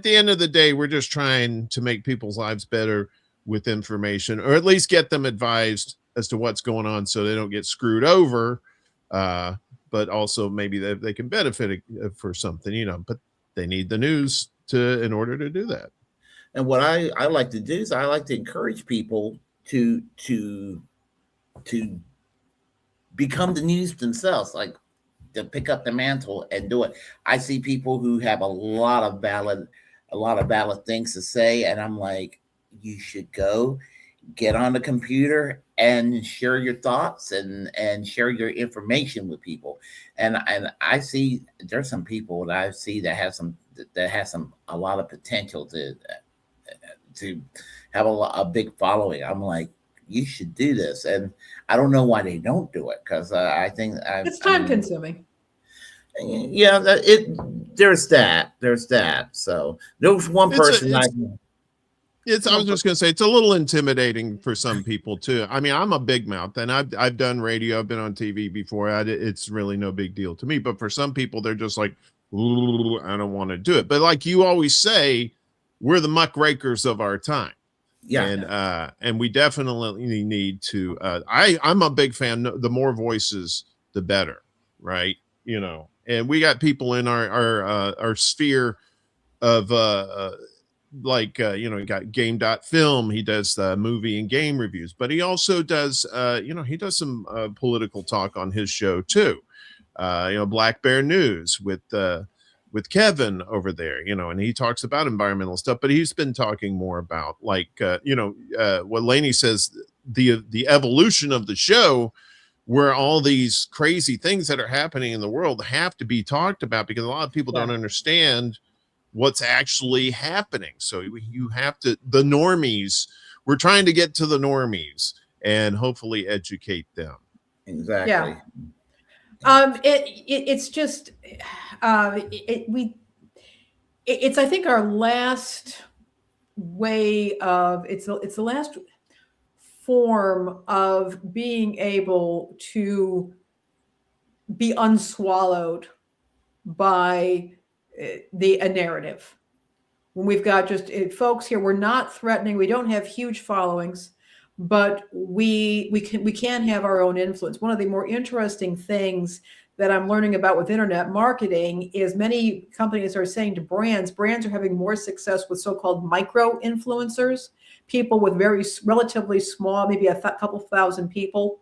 the end of the day, we're just trying to make people's lives better with information, or at least get them advised as to what's going on, so they don't get screwed over. But also maybe they can benefit for something, you know. But they need the news in order to do that. And what I like to do is I like to encourage people to become the news themselves, like to pick up the mantle and do it. I see people who have a lot of valid things to say, and I'm like, you should go get on the computer and share your thoughts and share your information with people. And I see there's some people that I see that has a lot of potential to have a big following. I'm like, you should do this, and I don't know why they don't do it, because I think it's time consuming. Yeah, there's that. So there was one person I was just going to say, it's a little intimidating for some people too. I mean, I'm a big mouth, and I've done radio, I've been on TV before. It's really no big deal to me. But for some people, they're just like, ooh, I don't want to do it. But like you always say, we're the muckrakers of our time. Yeah. And we definitely need to. I'm a big fan. The more voices, the better, right? You know, and we got people in our sphere of you know, he got game.film. He does movie and game reviews, but he also does, you know, he does some political talk on his show too. You know, Black Bear News with Kevin over there, you know, and he talks about environmental stuff, but he's been talking more about like, you know, what Lainie says, the evolution of the show, where all these crazy things that are happening in the world have to be talked about, because a lot of people don't understand what's actually happening. So you have to, the normies, we're trying to get to the normies and hopefully educate them. Exactly. Yeah. It's just, it's, I think, our last way of, it's the last form of being able to be unswallowed by a narrative. When we've got just folks here, we're not threatening, we don't have huge followings, but we can have our own influence. One of the more interesting things that I'm learning about with internet marketing is many companies are saying to brands are having more success with so-called micro influencers, people with relatively small, maybe a couple thousand people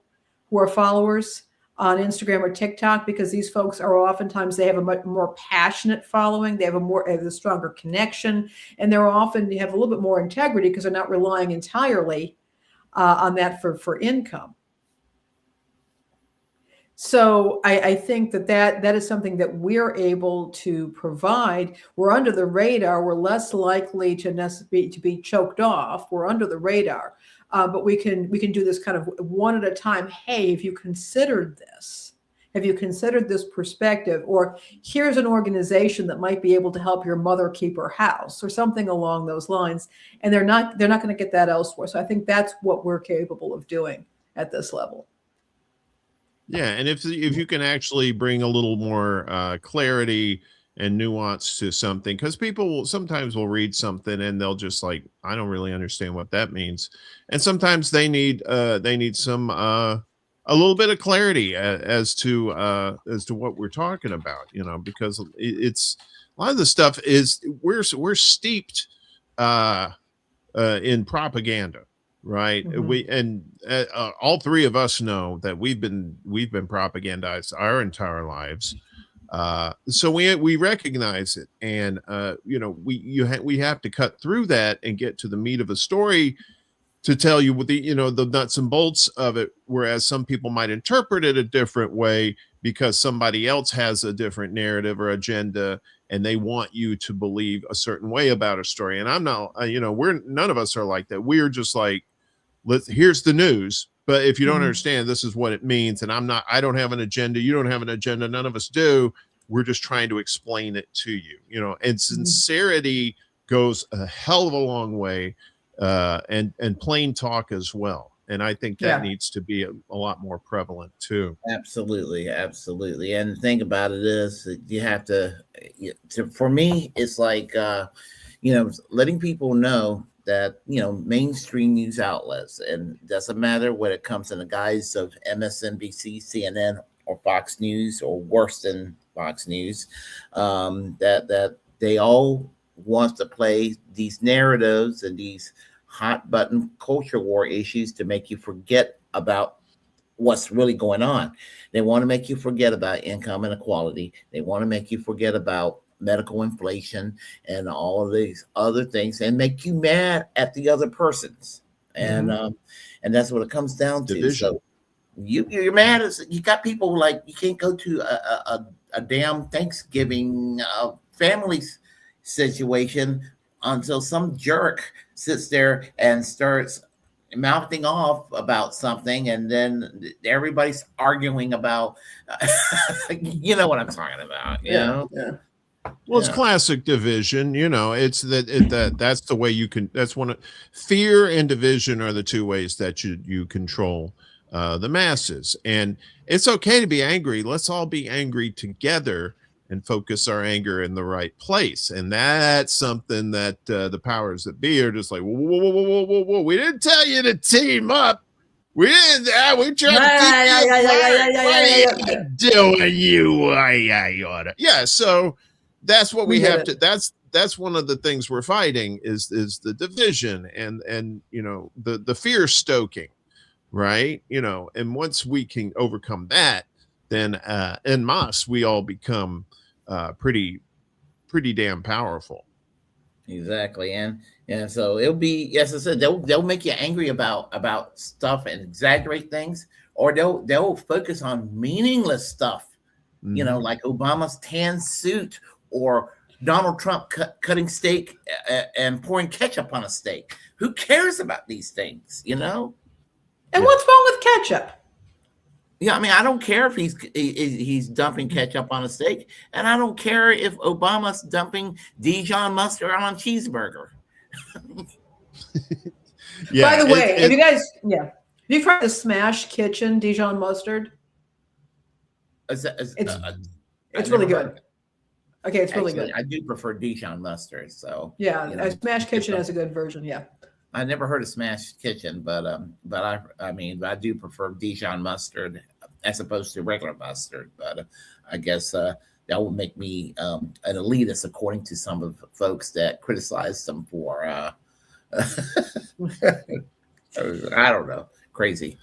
who are followers on Instagram or TikTok, because these folks are oftentimes, they have a much more passionate following, they have a stronger connection, and they have a little bit more integrity because they're not relying entirely on that for income. So I think that is something that we're able to provide. We're under the radar. We're less likely to be choked off. We're under the radar, but we can do this kind of one at a time. Hey, have you considered this? Have you considered this perspective? Or here's an organization that might be able to help your mother keep her house, or something along those lines. And they're not going to get that elsewhere. So I think that's what we're capable of doing at this level. Yeah, and if you can actually bring a little more clarity and nuance to something, because people sometimes will read something and they'll just like, I don't really understand what that means, and sometimes they need some a little bit of clarity as to what we're talking about, you know, because it's a lot of the stuff is we're steeped in propaganda. Right. Mm-hmm. All three of us know that we've been propagandized our entire lives. So we recognize it. And, you know, we have to cut through that and get to the meat of a story to tell you what the nuts and bolts of it. Whereas some people might interpret it a different way because somebody else has a different narrative or agenda, and they want you to believe a certain way about a story. And I'm not, none of us are like that. We're just like, here's the news, but if you don't understand, this is what it means. And I don't have an agenda. You don't have an agenda. None of us do. We're just trying to explain it to you, you know, and sincerity goes a hell of a long way, and plain talk as well. And I think that needs to be a lot more prevalent too. Absolutely. And the thing about it is you have to for me, it's like, letting people know that mainstream news outlets, and it doesn't matter what it comes in the guise of MSNBC, CNN, or Fox News, or worse than Fox News, that they all want to play these narratives and these hot button culture war issues to make you forget about what's really going on. They want to make you forget about income inequality. They want to make you forget about medical inflation and all of these other things, and make you mad at the other persons. And and that's what it comes down to. Division. So you're mad as you got people like you can't go to a damn Thanksgiving family situation until some jerk sits there and starts mouthing off about something, and then everybody's arguing about you know what I'm talking about. You know? Well, it's classic division. It's that's the way you can. That's one of fear and division are the two ways that you control the masses. And it's okay to be angry. Let's all be angry together and focus our anger in the right place. And that's something that the powers that be are just like, whoa. We didn't tell you to team up. We didn't. We tried to keep you doing you. Yeah. So that's what we have to. That's one of the things we're fighting is the division and the fear stoking, right? And once we can overcome that, then en masse we all become pretty damn powerful. Exactly. And so it'll be, as I said, they'll make you angry about stuff and exaggerate things, or they'll focus on meaningless stuff, like Obama's tan suit, or Donald Trump cutting steak and pouring ketchup on a steak. Who cares about these things, And what's wrong with ketchup? Yeah, I mean, I don't care if he's dumping ketchup on a steak, and I don't care if Obama's dumping Dijon mustard on a cheeseburger. By the way, have you heard the Smash Kitchen Dijon mustard? It's really good. Okay, it's really good. I do prefer Dijon mustard. So Smash Kitchen has a good version. Yeah. I never heard of Smash Kitchen, but I do prefer Dijon mustard as opposed to regular mustard. But I guess that will make me an elitist, according to some of the folks that criticize them for. I don't know, crazy.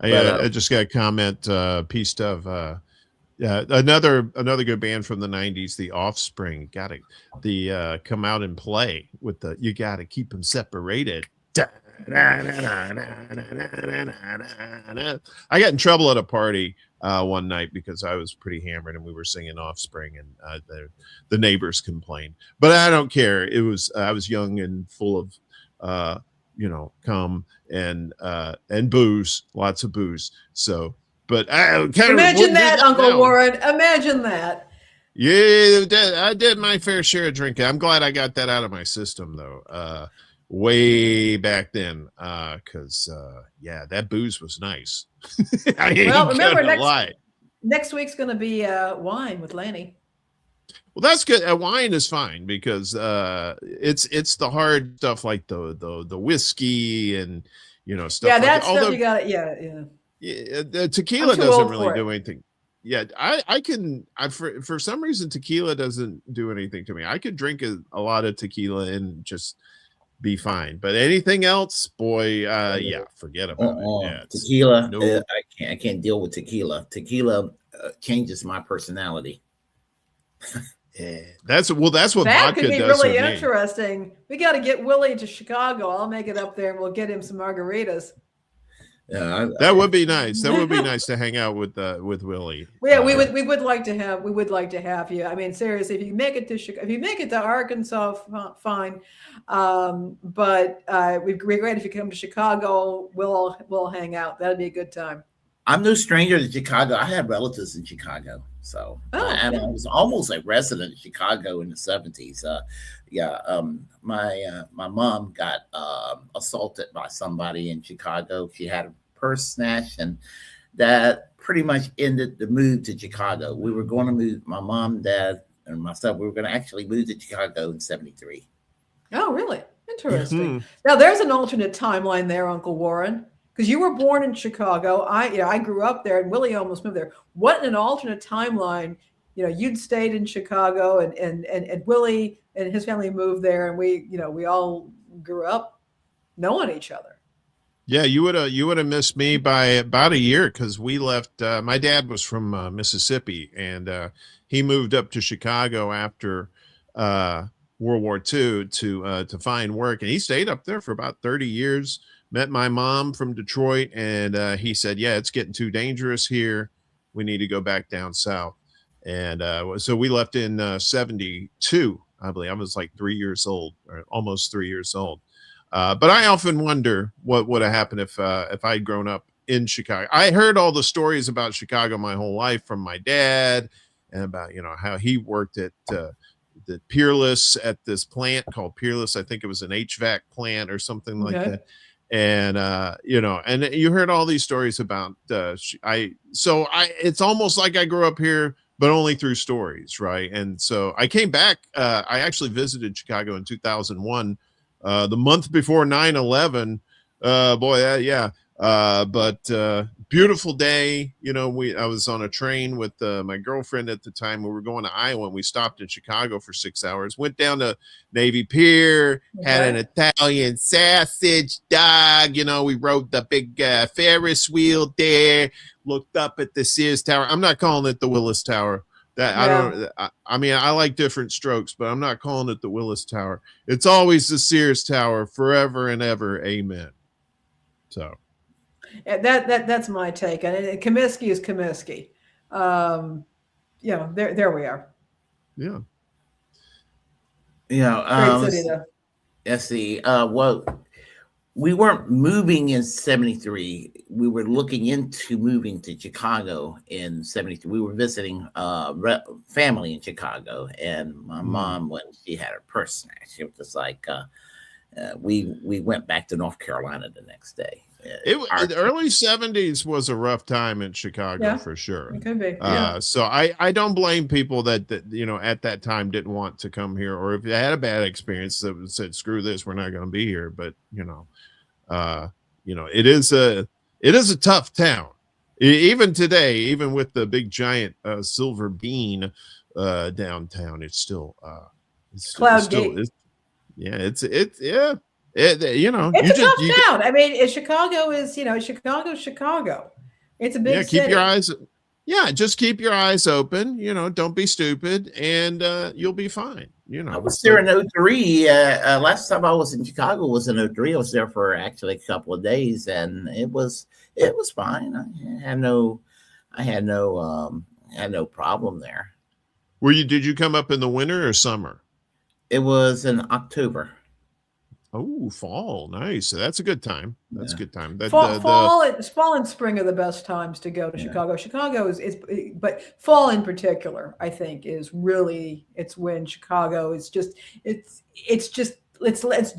I just got a comment. Piece of. Another good band from the 90s, The Offspring. Come out and play with the you gotta keep them separated. I got in trouble at a party one night because I was pretty hammered and we were singing Offspring, and the neighbors complained, but I don't care. It was I was young and full of cum and booze, lots of booze. So but I kind imagine that, Uncle Warren. Imagine that. Yeah, I did my fair share of drinking. I'm glad I got that out of my system, though. Way back then, because that booze was nice. Remember next week's going to be wine with Lainie. Well, that's good. Wine is fine because it's the hard stuff like the whiskey and stuff. Yeah, that stuff you got it. Yeah. Yeah, the tequila doesn't really do anything. Yeah, I can. For some reason, tequila doesn't do anything to me. I could drink a lot of tequila and just be fine. But anything else, boy, forget about it. Yeah, tequila, I can't deal with tequila. Tequila changes my personality. Yeah, that's what that vodka could be does. Really interesting. We got to get Willie to Chicago. I'll make it up there, and we'll get him some margaritas. Yeah, that would be nice. That would be nice to hang out with Willie. Yeah, we would like to have you. I mean, seriously, if you make it to Chicago, if you make it to Arkansas, fine. But we'd be great if you come to Chicago. We'll hang out. That'd be a good time. I'm no stranger to Chicago. I had relatives in Chicago, so I was almost a resident in Chicago in the 70s. My mom got assaulted by somebody in Chicago. She had a purse snatched, and that pretty much ended the move to Chicago. We were going to move, my mom, dad, and myself. We were going to actually move to Chicago in 73. Oh, really? Interesting. Mhm. Now, there's an alternate timeline there, Uncle Warren, because you were born in Chicago. I grew up there, and Willie almost moved there. What in an alternate timeline? You'd stayed in Chicago, and Willie and his family moved there, and we all grew up knowing each other. Yeah, you would have missed me by about a year because we left. My dad was from Mississippi, and he moved up to Chicago after World War II to find work, and he stayed up there for about 30 years. Met my mom from Detroit, and he said, "Yeah, it's getting too dangerous here. We need to go back down south." And so we left in 72, I believe. I was like 3 years old, or almost 3 years old. But I often wonder what would have happened if I'd grown up in Chicago. I heard all the stories about Chicago my whole life from my dad, and about how he worked at the Peerless at this plant called Peerless. I think it was an HVAC plant or something like that. And and you heard all these stories about it's almost like I grew up here, but only through stories, right? And so I came back. I actually visited Chicago in 2001. The month before 9/11, but beautiful day. I was on a train with my girlfriend at the time. We were going to Iowa, and we stopped in Chicago for 6 hours, went down to Navy Pier, had an Italian sausage dog. We rode the big Ferris wheel there, looked up at the Sears Tower. I'm not calling it the Willis Tower. I mean, I like different strokes, but I'm not calling it the Willis Tower. It's always the Sears Tower, forever and ever. Amen. So that's my take. And Comiskey is Comiskey. There we are. Yeah. Great city, though. Let's see. Well, we weren't moving in 73. We were looking into moving to Chicago in 73. We were visiting family in Chicago, and my mom, when she had her purse snatched, she was just like, we went back to North Carolina the next day. The early 70s was a rough time in Chicago, for sure. It could be. So I don't blame people that at that time didn't want to come here, or if they had a bad experience that said, screw this, we're not going to be here. But it is a tough town. Even today, even with the big giant silver bean downtown, it's still Cloud Gate. It's a tough town. I mean, Chicago is, Chicago. It's a big city. Just keep your eyes open. Don't be stupid, and you'll be fine. I was there in 03. Last time I was in Chicago was in 03. I was there for actually a couple of days, and it was fine. I had no problem there. Did you come up in the winter or summer? It was in October. Oh, fall. Nice. So that's a good time. That's a good time. Fall and spring are the best times to go to Chicago. Chicago but fall in particular, I think, is really, it's when Chicago is it's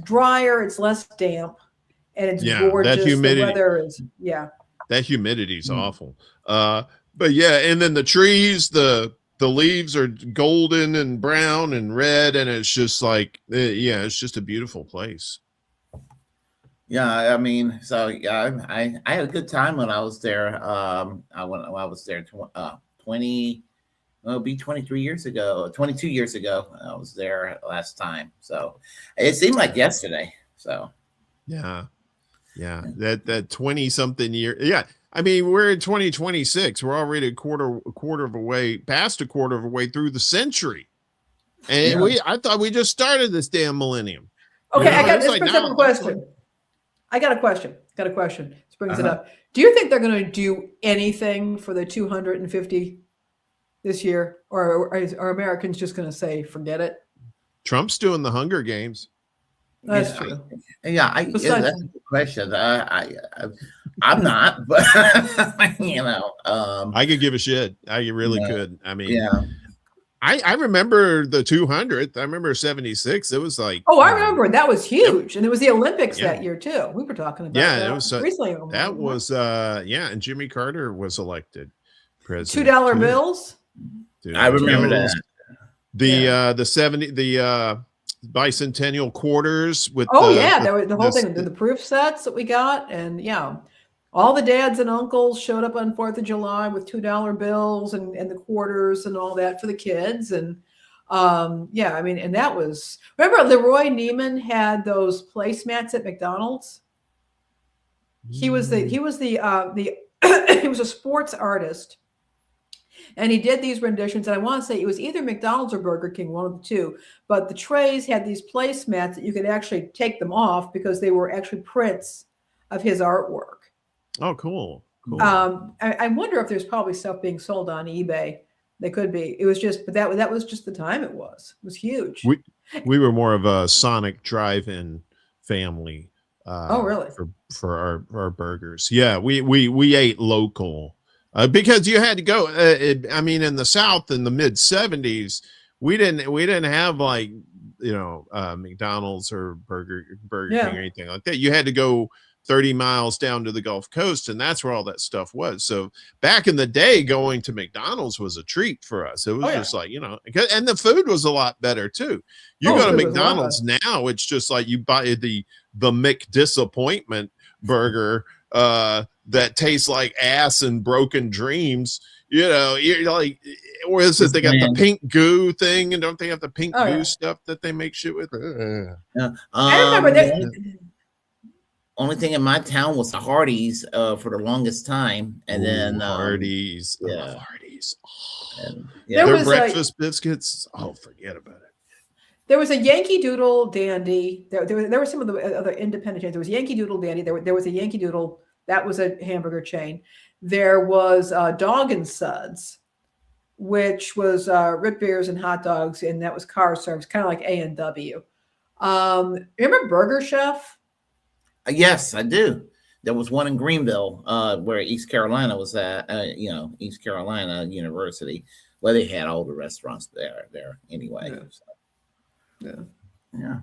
drier, it's less damp, and it's gorgeous. That humidity, the weather is, that humidity is awful. But and then the trees, the leaves are golden and brown and red, and it's just like, it's just a beautiful place. Yeah, I mean, I had a good time when I was there. I was there 23 years ago, 22 years ago. I was there last time, so it seemed like yesterday. So that 20 something year. Yeah. I mean, we're in 2026. We're already past a quarter of a way through the century. And I thought we just started this damn millennium. Okay, I got a question. I got a question. This brings it up. Do you think they're going to do anything for the 250 this year? Or are Americans just going to say, forget it? Trump's doing the Hunger Games. That's true. That's a good question. I'm not, but I could give a shit. I really could. I mean, I remember the 200th. I remember 76. It was like, I remember that was huge, and it was the Olympics that year too. We were talking about that. It was recently. That was and Jimmy Carter was elected president. $2 bills. Dude, I remember that. The bicentennial quarters with there was the whole thing, the proof sets that we got, and all the dads and uncles showed up on 4th of July with $2 bills and the quarters and all that for the kids. And I mean, and that was, remember Leroy Neiman had those placemats at McDonald's? He was he was a sports artist. And he did these renditions, and I want to say it was either McDonald's or Burger King, one of the two. But the trays had these placemats that you could actually take them off because they were actually prints of his artwork. Oh, cool. I wonder if there's probably stuff being sold on eBay. They could be. It was just, but that was just the time it was. It was huge. We were more of a Sonic drive-in family. Oh, really? For our burgers. Yeah, we ate local. Because you had to go. I mean, in the South in the mid 70s, we didn't have like McDonald's or Burger King or anything like that. You had to go 30 miles down to the Gulf Coast, and that's where all that stuff was. So back in the day, going to McDonald's was a treat for us. It was just like, and the food was a lot better too. You go to McDonald's now, it's just like you buy the McDisappointment burger that tastes like ass and broken dreams. You're like, or is it they got the pink goo thing, and don't they have the pink goo stuff that they make shit with? I remember that. Only thing in my town was the Hardee's for the longest time, and then Hardee's, Hardee's. Their breakfast biscuits. Oh, forget about it. There was a Yankee Doodle Dandy. There were some of the other independent chains. There was Yankee Doodle Dandy. There was a Yankee Doodle. That was a hamburger chain. There was Dog and Suds, which was root beers and hot dogs, and that was car service, kind of like A&W. Remember Burger Chef? Yes, I do. There was one in Greenville, where East Carolina was at. East Carolina University, where they had all the restaurants there anyway. Yeah.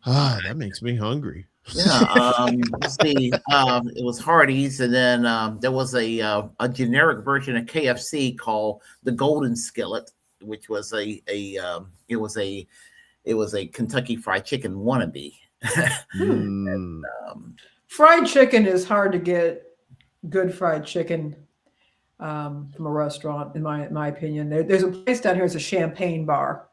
That makes me hungry. Let's see. It was Hardee's, and then there was a generic version of KFC called the Golden Skillet, which was a Kentucky Fried Chicken wannabe. And, fried chicken is hard to get good fried chicken from a restaurant, in my opinion. There's a place down here, it's a Champagne bar,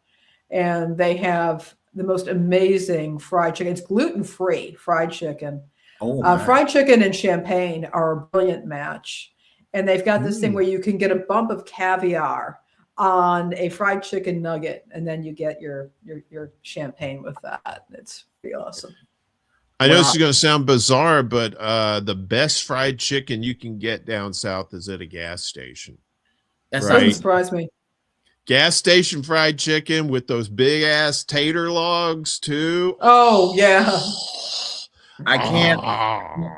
and they have the most amazing fried chicken. It's gluten-free fried chicken. Fried chicken and champagne are a brilliant match. And they've got this thing where you can get a bump of caviar on a fried chicken nugget, and then you get your champagne with that. It's pretty awesome. I know this is going to sound bizarre, but the best fried chicken you can get down south is at a gas station. That doesn't surprise me. Gas station fried chicken with those big ass tater logs too. Oh yeah. I can't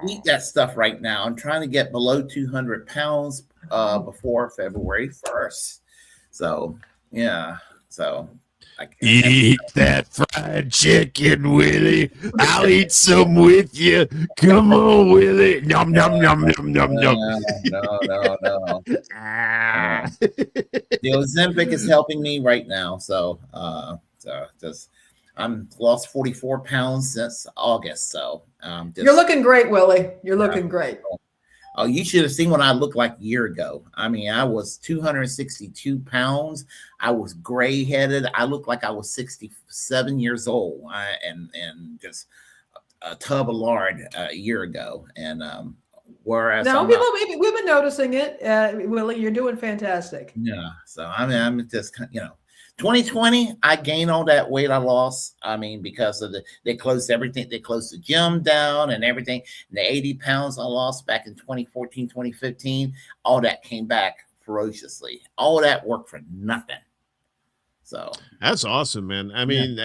eat that stuff right now. I'm trying to get below 200 pounds before February 1st. So I eat that fried chicken, Willie. I'll eat some with you. Come on, Willie. Nom nom nom nom nom nom. No. The Ozempic is helping me right now. So I'm lost 44 pounds since August. So you're looking great, Willie. You're looking great. Oh, you should have seen what I looked like a year ago. I mean, I was 262 pounds. I was gray-headed. I looked like I was 67 years old, and just a tub of lard a year ago. And whereas we've been noticing it, Willie. You're doing fantastic. Yeah. So I'm just 2020, I gained all that weight I lost. I mean, because of they closed everything. They closed the gym down and everything. And the 80 pounds I lost back in 2014, 2015, all that came back ferociously. All that worked for nothing. So that's awesome, man. I mean,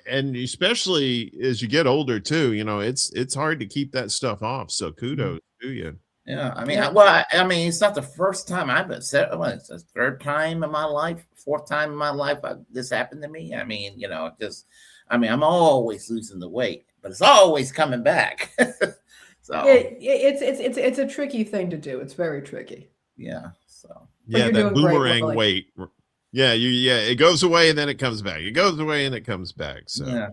and especially as you get older too, it's hard to keep that stuff off. So kudos to you. Yeah, I mean, it's not the first time it's the third time in my life, fourth time in my life this happened to me. I mean, I'm always losing the weight, but it's always coming back. So it's a tricky thing to do. It's very tricky. Yeah. So that boomerang weight. Yeah, it goes away and then it comes back. It goes away and it comes back. So yeah.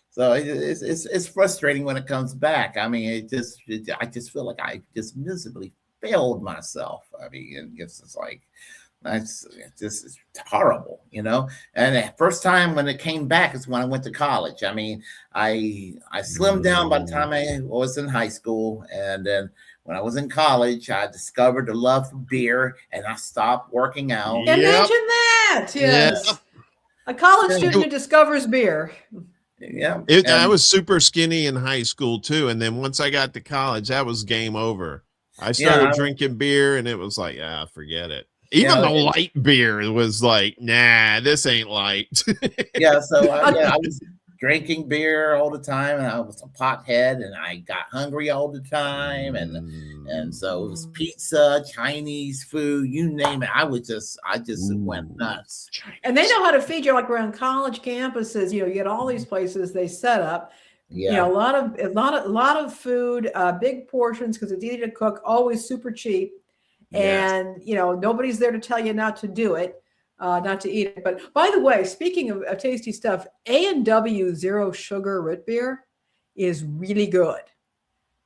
So it's frustrating when it comes back. I mean, I just feel like I just miserably failed myself. I mean, it's like it's horrible, you know. And the first time when it came back is when I went to college. I mean, I slimmed down by the time I was in high school, and then when I was in college, I discovered the love for beer, and I stopped working out. Imagine that. Yes. Yep. A college student who discovers beer. Yeah. I was super skinny in high school too. And then once I got to college, that was game over. I started drinking beer and it was like, forget it. Even the light beer was like, nah, this ain't light. Yeah. So I was drinking beer all the time, and I was a pothead, and I got hungry all the time. And so it was pizza, Chinese food, you name it. I just went nuts. And they know how to feed you, like around college campuses. You get all these places they set up. Yeah. A lot of food, big portions because it's easy to cook, always super cheap. And nobody's there to tell you not to do it, not to eat it. But by the way, speaking of tasty stuff, A&W Zero Sugar Root Beer is really good.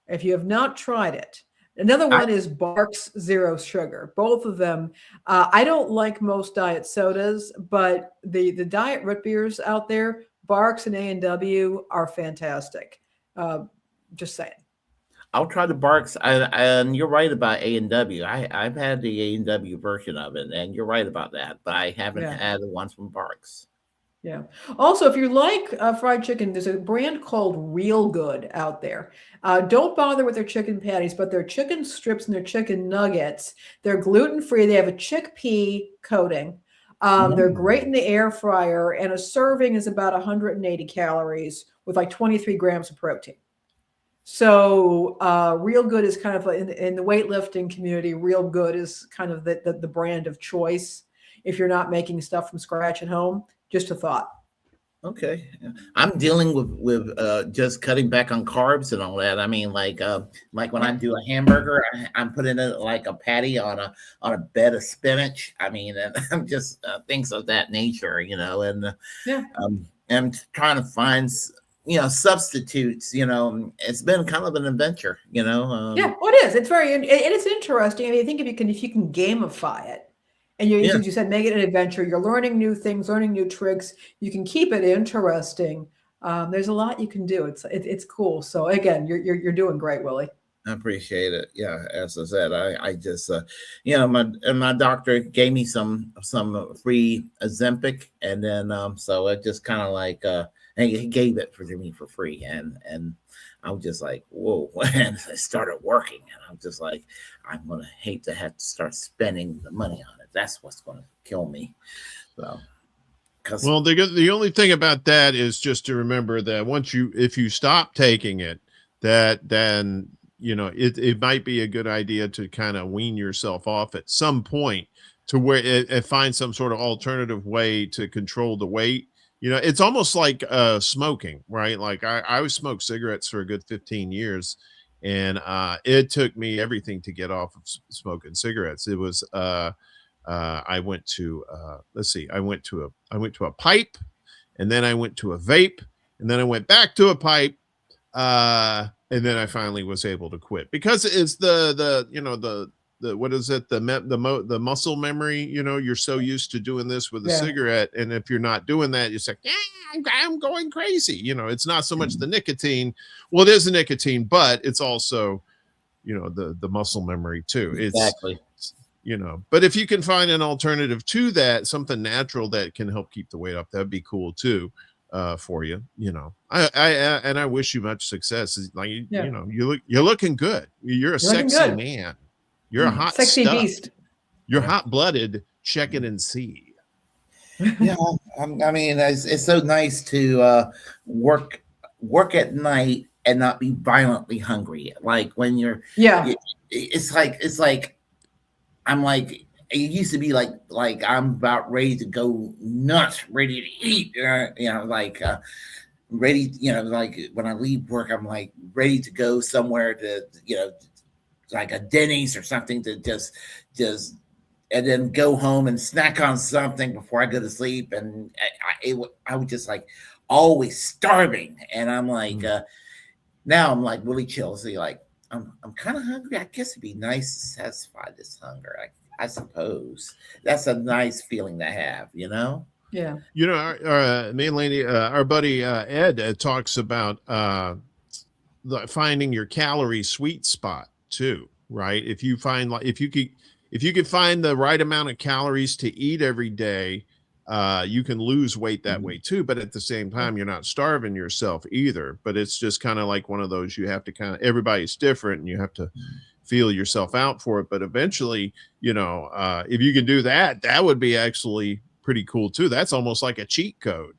If you have not tried it. Another one is Barks Zero Sugar. Both of them. I don't like most diet sodas, but the diet root beers out there, Barks and A&W, are fantastic. Just saying. I'll try the Barks, and you're right about A&W. I've had the A&W version of it, and you're right about that, but I haven't had the ones from Barks. Yeah. Also, if you like fried chicken, there's a brand called Real Good out there. Don't bother with their chicken patties, but their chicken strips and their chicken nuggets, they're gluten-free. They have a chickpea coating. They're great in the air fryer, and a serving is about 180 calories with like 23 grams of protein. So Real Good is kind of in the weightlifting community. Real Good is kind of the brand of choice if you're not making stuff from scratch at home. Just a thought. Okay, I'm dealing with just cutting back on carbs and all that. I mean, like when I do a hamburger, I'm putting it like a patty on a bed of spinach. I mean, and I'm just things of that nature, and I'm trying to find substitutes. It's been kind of an adventure. Well, it is. It's it's interesting. I mean, I think if you can gamify it. And as you said, make it an adventure. You're learning new things, learning new tricks. You can keep it interesting. There's a lot you can do. It's cool. So again, you're doing great, Willie. I appreciate it. Yeah, as I said, I just my doctor gave me some free Ozempic, and then so it just kind of like he gave it for me for free, and I was just like, whoa, and I started working, and I'm just like, I'm gonna hate to have to start spending the money on it. That's what's gonna kill me. So, well, the only thing about that is just to remember that if you stop taking it, then it might be a good idea to kind of wean yourself off at some point to where it find some sort of alternative way to control the weight. It's almost like smoking, right? Like I smoked cigarettes for a good 15 years, and it took me everything to get off of smoking cigarettes. It was I went to a pipe, and then I went to a vape, and then I went back to a pipe, and then I finally was able to quit because it's the what is it, the muscle memory. You're so used to doing this with a cigarette, and if you're not doing that, you're like, I'm going crazy. It's not so much the nicotine. Well, it is the nicotine, but it's also the muscle memory too. Exactly. But if you can find an alternative to that, something natural that can help keep the weight up, that'd be cool too. For you, I wish you much success. Like you're looking good. You're a sexy man. You're a hot sexy stuff. beast. You're hot-blooded. Check it and see. Yeah, I mean, it's so nice to work at night and not be violently hungry. Like when you're, it's like I'm like, it used to be like I'm about ready to go nuts, ready to eat. Ready. Like when I leave work, I'm like ready to go somewhere to like a Denny's or something to just then go home and snack on something before I go to sleep. And I was just like always starving. And I'm like, now I'm like really chill. So like, I'm kind of hungry. I guess it'd be nice to satisfy this hunger. I suppose that's a nice feeling to have, you know? Yeah. You know, me and Lainie, our buddy Ed talks about finding your calorie sweet spot too, right? If you find like if you could find the right amount of calories to eat every day, you can lose weight that way too. But at the same time, you're not starving yourself either. But it's just kind of like one of those you have to kind of, everybody's different and you have to feel yourself out for it. But eventually, you know, if you can do that, that would be actually pretty cool too. That's almost like a cheat code.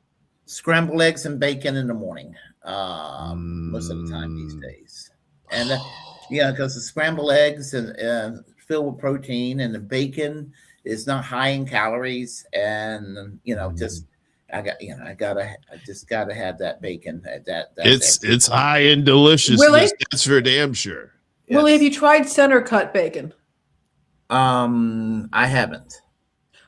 Scrambled eggs and bacon in the morning, most of the time these days. And yeah, because the scrambled eggs and filled with protein, and the bacon is not high in calories. And you know, I just gotta have that bacon. It's high in deliciousness. Willie? That's for damn sure. Yes. Willie, have you tried center cut bacon? I haven't.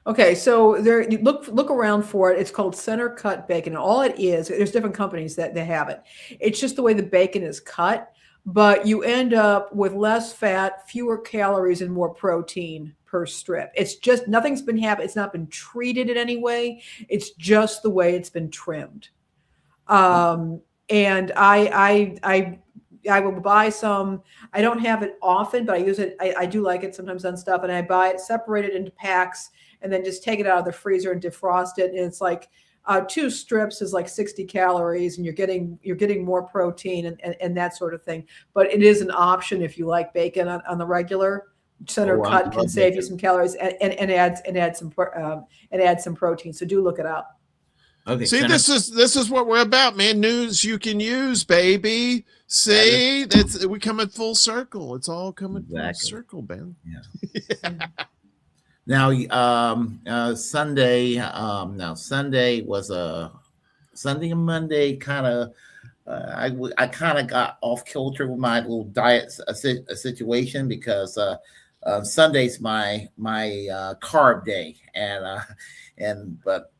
Okay, so there, you look around for it. It's called center cut bacon. And all it is, there's different companies that they have it. It's just the way the bacon is cut, but you end up with less fat, fewer calories, and more protein per strip. It's just nothing's been happened. It's not been treated in any way. It's just the way it's been trimmed. And I will buy some. I don't have it often, but I use it. I do like it sometimes on stuff, and I buy it, separate it into packs, and then just take it out of the freezer and defrost it. And it's like 2 strips is like 60 calories, and you're getting more protein and that sort of thing. But it is an option if you like bacon on the regular. Center cut can save you some calories and add some protein. So do look it up. Okay, see, this is what we're about, man. News you can use, baby. See, we come in full circle. It's all coming full circle, Ben. Yeah. Now, Sunday. Now Sunday was a Sunday and Monday kind of. I kind of got off kilter with my little diet situation because Sunday's my carb day, but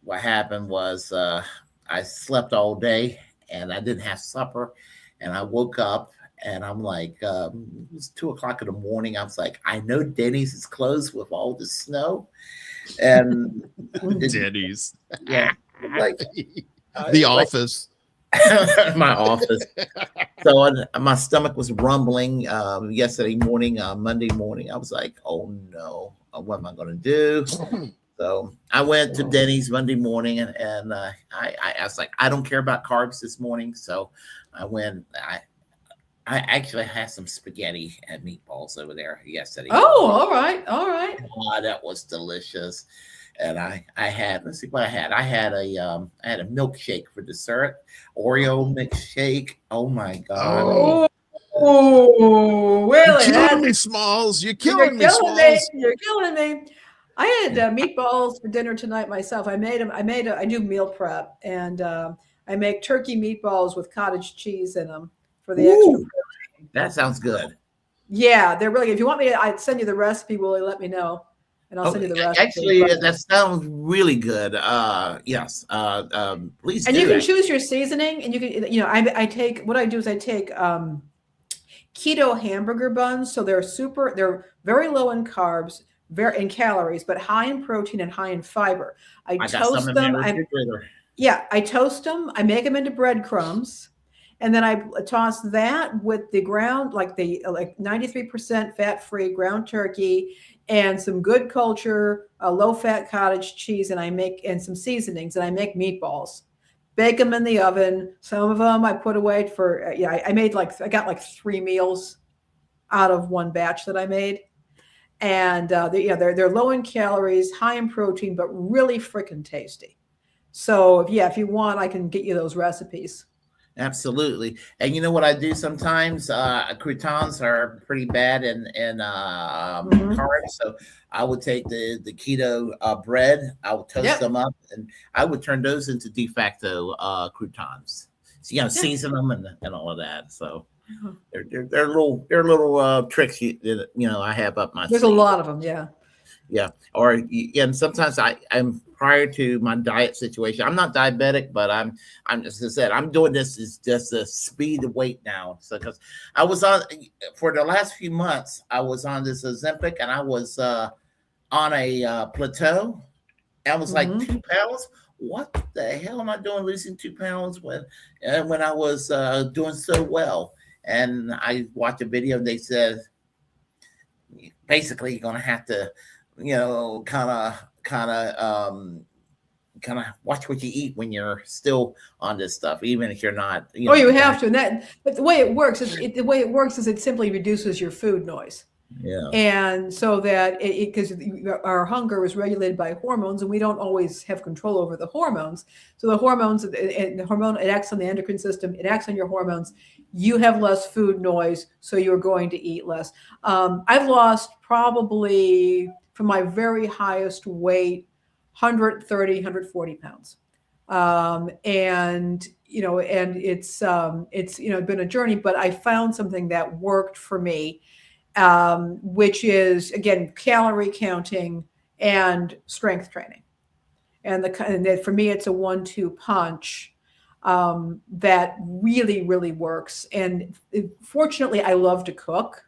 what happened was I slept all day and I didn't have supper, and I woke up and I'm like, it was 2:00 in the morning. I was like, I know Denny's is closed with all the snow, and Denny's, yeah, like the office. My office. So my stomach was rumbling yesterday morning, Monday morning. I was like, oh no, what am I going to do? So I went to Denny's Monday morning, and I was like, I don't care about carbs this morning. So I went. I actually had some spaghetti and meatballs over there yesterday. Oh, all right. Oh, that was delicious. And I had, let's see what I had. I had a milkshake for dessert, Oreo milkshake. Oh my God. Oh, really? You're killing me, Smalls. You're killing me, Smalls. You're killing me. I had meatballs for dinner tonight myself. I do meal prep, and I make turkey meatballs with cottage cheese in them for the extra protein. That sounds good. Yeah, they're really good. If you want me to, I'd send you the recipe, Willie, let me know. And I'll send you the recipe. Actually, that sounds really good. Yes. Please. And you can choose your seasoning, and you can, I take keto hamburger buns. So they're very low in carbs, very in calories, but high in protein and high in fiber. I toast them. I toast them. I make them into breadcrumbs. And then I toss that with the ground, like 93% fat-free ground turkey and some good culture, low-fat cottage cheese, and some seasonings, and I make meatballs. Bake them in the oven. Some of them I put away for, I got like 3 meals out of one batch that I made. And they're low in calories, high in protein, but really freaking tasty. So if you want, I can get you those recipes. Absolutely. And you know what I do sometimes? Croutons are pretty bad in carbs. So I would take the keto bread, I would toast them up, and I would turn those into de facto croutons. So season them and all of that. So they're little tricks I have up my sleeve. There's a lot of them, yeah. Yeah. Or and sometimes I'm prior to my diet situation. I'm not diabetic, but I'm just as I said, I'm doing this is just a speed the weight down. So because I was on for the last few months, I was on this Ozempic and I was on a plateau. I was like Mm-hmm. 2 pounds. What the hell am I doing losing 2 pounds when I was doing so well? And I watched a video and they said basically you're gonna have to, kind of watch what you eat when you're still on this stuff, even if you're not. Oh, you have to. And but the way it works is it simply reduces your food noise. Yeah. And so that because our hunger is regulated by hormones and we don't always have control over the hormones. So the hormones and the hormone, it acts on the endocrine system, it acts on your hormones. You have less food noise, so you're going to eat less. I've lost probably from my very highest weight 130, 140 pounds. And it's been a journey, but I found something that worked for me, which is again calorie counting and strength training, and for me it's a 1-2 punch that really works. And fortunately, I love to cook,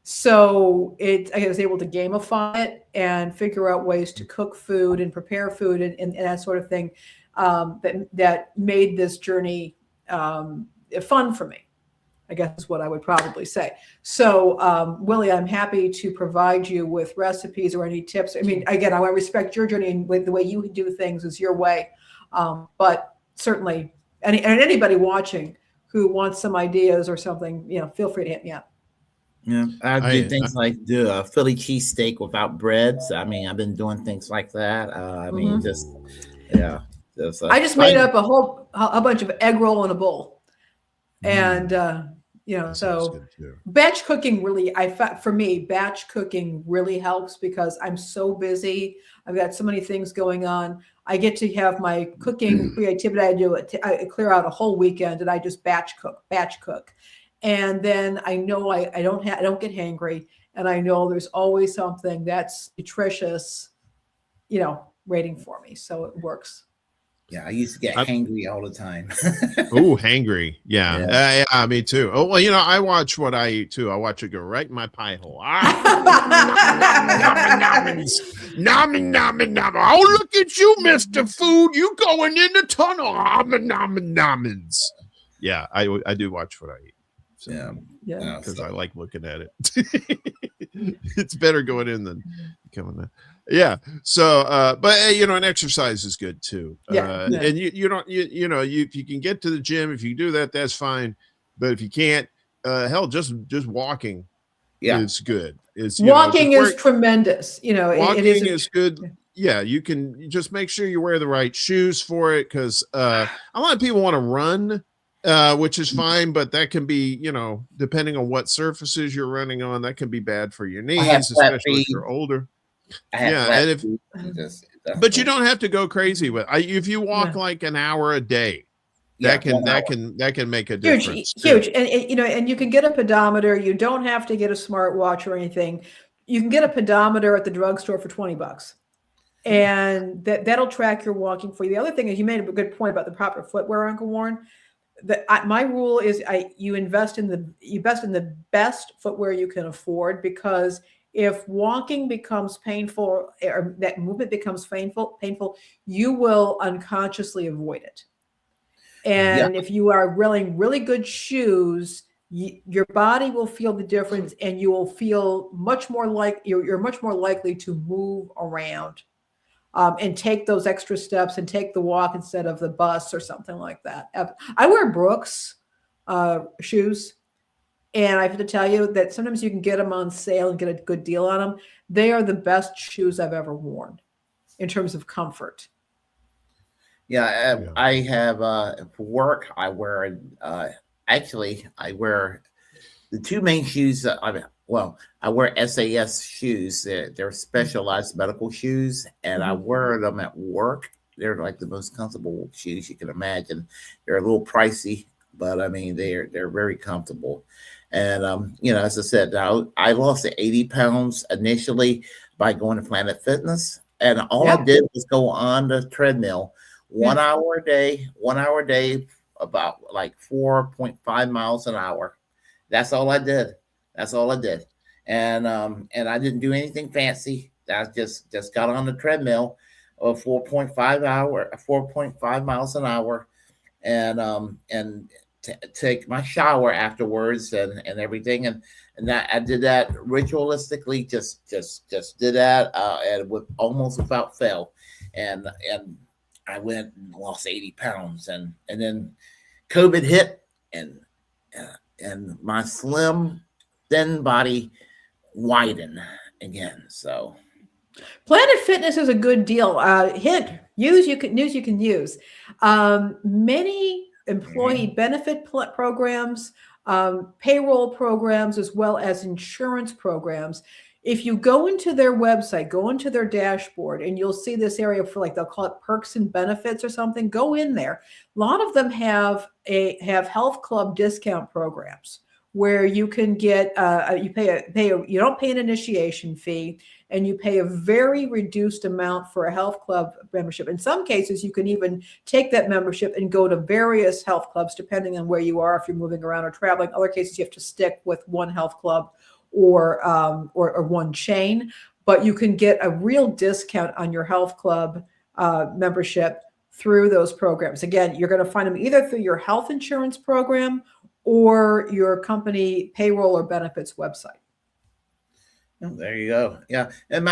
so I was able to gamify it and figure out ways to cook food and prepare food and that sort of thing, that made this journey fun for me, I guess is what I would probably say. So, Willie, I'm happy to provide you with recipes or any tips. I mean, again, I want to respect your journey and the way you do things is your way. But certainly, anybody watching who wants some ideas or something, feel free to hit me up. Yeah, I do things like do a Philly cheesesteak without breads. I mean, I've been doing things like that. I mean, just yeah. I just made up a bunch of egg roll in a bowl, and so batch cooking really, for me, batch cooking really helps because I'm so busy. I've got so many things going on. I get to have my cooking creativity. I clear out a whole weekend and I just batch cook. And then I know I don't get hangry, and I know there's always something that's nutritious, waiting for me. So it works. Yeah, I used to get hangry all the time. Oh, hangry. Yeah. Yeah, me too. Oh, well, I watch what I eat too. I watch it go right in my pie hole. Nom. Oh, look at you, Mr. Food. You going in the tunnel. Nommins. Yeah, I do watch what I eat. So, yeah, because I like looking at it. It's better going in than coming in. Yeah. So, but and exercise is good too. And you don't, if you can get to the gym, if you do that, that's fine. But if you can't, hell, just walking is good. Walking is tremendous. Walking is good. Yeah. You can just make sure you wear the right shoes for it. Cause, a lot of people want to run, which is fine, but that can be, depending on what surfaces you're running on, that can be bad for your knees, especially if you're older. But you don't have to go crazy with. If you walk like an hour a day, that can make a difference. Huge, and you can get a pedometer. You don't have to get a smartwatch or anything. You can get a pedometer at the drugstore for $20, and that'll track your walking for you. The other thing is, you made a good point about the proper footwear, Uncle Warren. My rule is you invest in the best footwear you can afford, because if walking becomes painful or that movement becomes painful, you will unconsciously avoid it. And if you are wearing really good shoes, your body will feel the difference, and you will feel much more like you're much more likely to move around. And take those extra steps and take the walk instead of the bus or something like that. I wear Brooks shoes, and I have to tell you that sometimes you can get them on sale and get a good deal on them. They are the best shoes I've ever worn in terms of comfort. Yeah, I have for work. I wear I wear the two main shoes. I wear SAS shoes. They're specialized medical shoes, and I wear them at work. They're like the most comfortable shoes you can imagine. They're a little pricey, but I mean they're very comfortable. And as I said, I lost 80 pounds initially by going to Planet Fitness, and all I did was go on the treadmill 1 hour a day, 1 hour a day, about like 4.5 miles an hour. That's all I did. That's all I did. And I didn't do anything fancy. I just got on the treadmill of 4.5 miles an hour, and take my shower afterwards and everything, and that I did that ritualistically, just did that, and with almost without fail, and I went and lost 80 pounds, and then COVID hit, and my slim thin body widened again. So Planet Fitness is a good deal. Hint, you can use. Many employee benefit programs, payroll programs, as well as insurance programs. If you go into their website, go into their dashboard, and you'll see this area for, like, they'll call it perks and benefits or something. Go in there. A lot of them have health club discount programs where you can get you don't pay an initiation fee, and you pay a very reduced amount for a health club membership. In some cases, you can even take that membership and go to various health clubs, depending on where you are, if you're moving around or traveling. Other cases, you have to stick with one health club or one chain, but you can get a real discount on your health club membership through those programs. Again, you're going to find them either through your health insurance program or your company payroll or benefits website. Oh, there you go. Yeah, and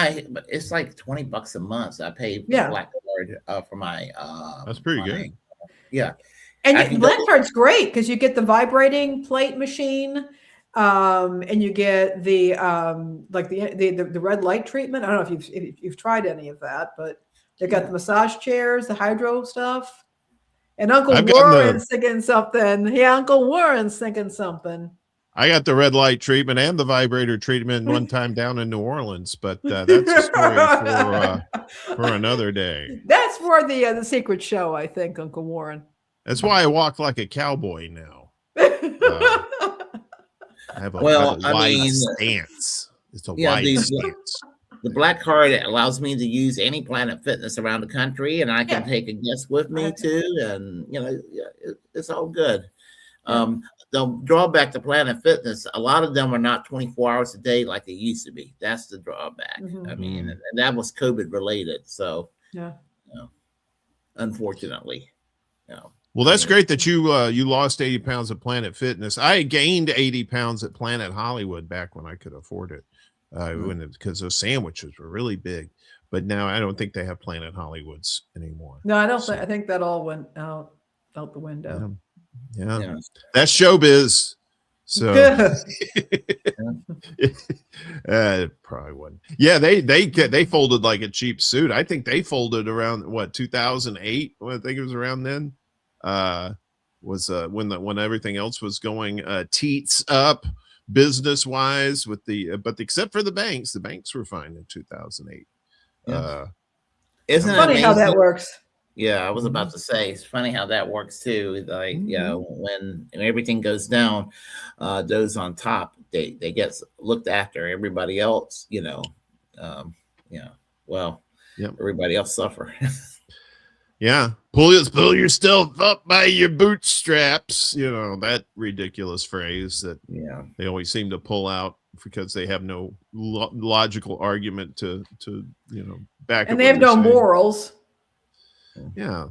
it's like $20 a month. I pay Black Card for my. That's pretty good. Yeah, and Black Card's great because you get the vibrating plate machine, and you get the the red light treatment. I don't know if you've tried any of that, but they've got the massage chairs, the hydro stuff, and Uncle Warren's thinking something. Yeah, Uncle Warren's thinking something. I got the red light treatment and the vibrator treatment one time down in New Orleans, but that's a story for another day. That's for the secret show, I think, Uncle Warren. That's why I walk like a cowboy now. I have a wide stance. It's a wide stance. The Black Card allows me to use any Planet Fitness around the country, and I can take a guest with me too, and it's all good. The drawback to Planet Fitness, a lot of them are not 24 hours a day like they used to be. That's the drawback. I mean, and that was COVID related. So, unfortunately, Well, that's great that you lost 80 pounds at Planet Fitness. I gained 80 pounds at Planet Hollywood back when I could afford it, because those sandwiches were really big. But now I don't think they have Planet Hollywoods anymore. No, I don't. I think that all went out the window. Yeah. That's showbiz. So probably wouldn't. Yeah, they folded like a cheap suit. I think they folded around 2008. I think it was around then. Was when everything else was going teats up business wise but except for the banks were fine in 2008. Isn't it funny amazing how that works? Yeah, I was about to say, it's funny how that works too. Like, when everything goes down, those on top, they get looked after. Everybody else, everybody else suffer. Yeah. Pull yourself up by your bootstraps. That ridiculous phrase that they always seem to pull out because they have no logical argument to back up. And they have no morals. Yeah,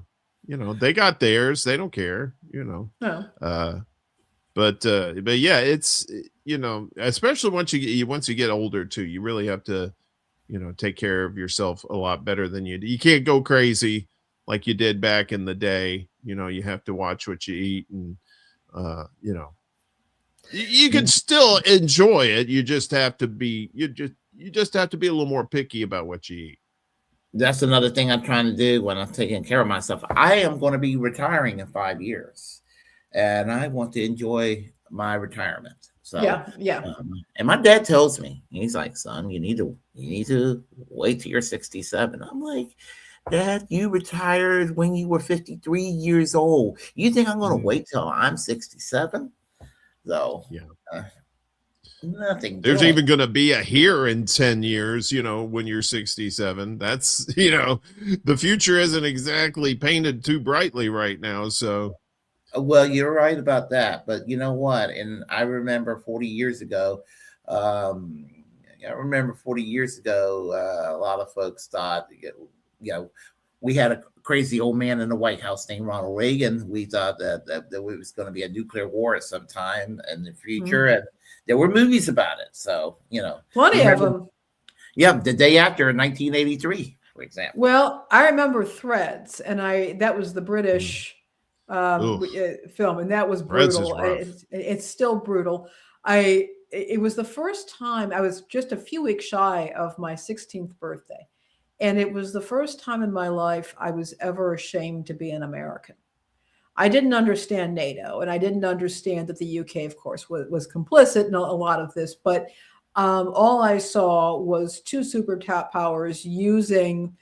they got theirs. They don't care. No. But yeah, it's especially once you get older too, you really have to take care of yourself a lot better than you can't go crazy like you did back in the day. You have to watch what you eat, and you can still enjoy it. You just have to be a little more picky about what you eat. That's another thing I'm trying to do when I'm taking care of myself. I am going to be retiring in 5 years, and I want to enjoy my retirement. So and my dad tells me, he's like, "Son, you need to wait till you're 67." I'm like, "Dad, you retired when you were 53 years old. You think I'm going to wait till I'm 67?" So Nothing There's doing. even going to be a here in 10 years, when you're 67. That's, the future isn't exactly painted too brightly right now. So, Well, you're right about that, but you know what? And I remember 40 years ago, um, a lot of folks thought, we had a crazy old man in the White House named Ronald Reagan. We thought that there was going to be a nuclear war at some time in the future, and there were movies about it. So, plenty of them. Yeah, the day after, in 1983, for example. Well, I remember Threads, and that was the British film, and that was brutal. It's still brutal. It was the first time. I was just a few weeks shy of my 16th birthday, and it was the first time in my life I was ever ashamed to be an American. I didn't understand NATO, and I didn't understand that the UK, of course, was complicit in a lot of this. But all I saw was two super top powers using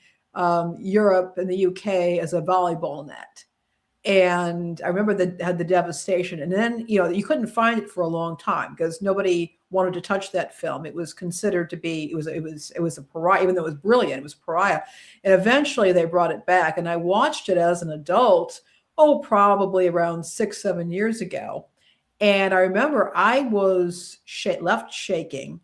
Europe and the UK as a volleyball net. And I remember that had the devastation. And then, you couldn't find it for a long time because nobody wanted to touch that film. It was considered to be, it was a pariah, even though it was brilliant, it was pariah. And eventually they brought it back. And I watched it as an adult, probably around 6-7 years ago. And I remember I was left shaking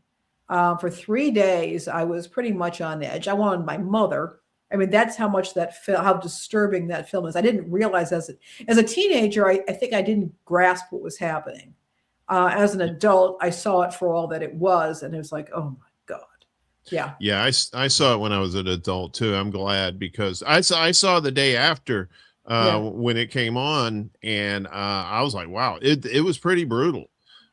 for 3 days. I was pretty much on edge. I wanted my mother. I mean, that's how much how disturbing that film is. I didn't realize as a teenager, I think I didn't grasp what was happening. As an adult, I saw it for all that it was, and it was like, oh my God. Yeah. Yeah, I saw it when I was an adult too. I'm glad because I saw the day after when it came on, and I was like, wow, it was pretty brutal.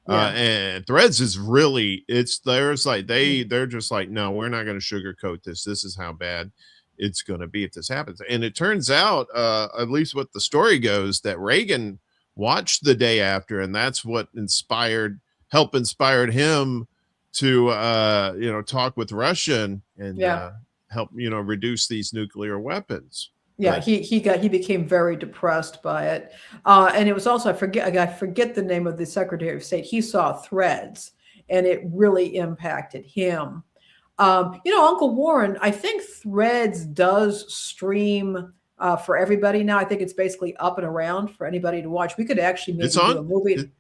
And Threads is really, they're just like, no, we're not going to sugarcoat this. This is how bad it's going to be if this happens. And it turns out, at least what the story goes, that Reagan watched the day after, and that's what helped inspired him to talk with Russia and help reduce these nuclear weapons. Yeah, he became very depressed by it, and it was also I forget the name of the Secretary of State. He saw Threads, and it really impacted him. Uncle Warren, I think Threads does stream for everybody now. I think it's basically up and around for anybody to watch. We could actually maybe do a movie.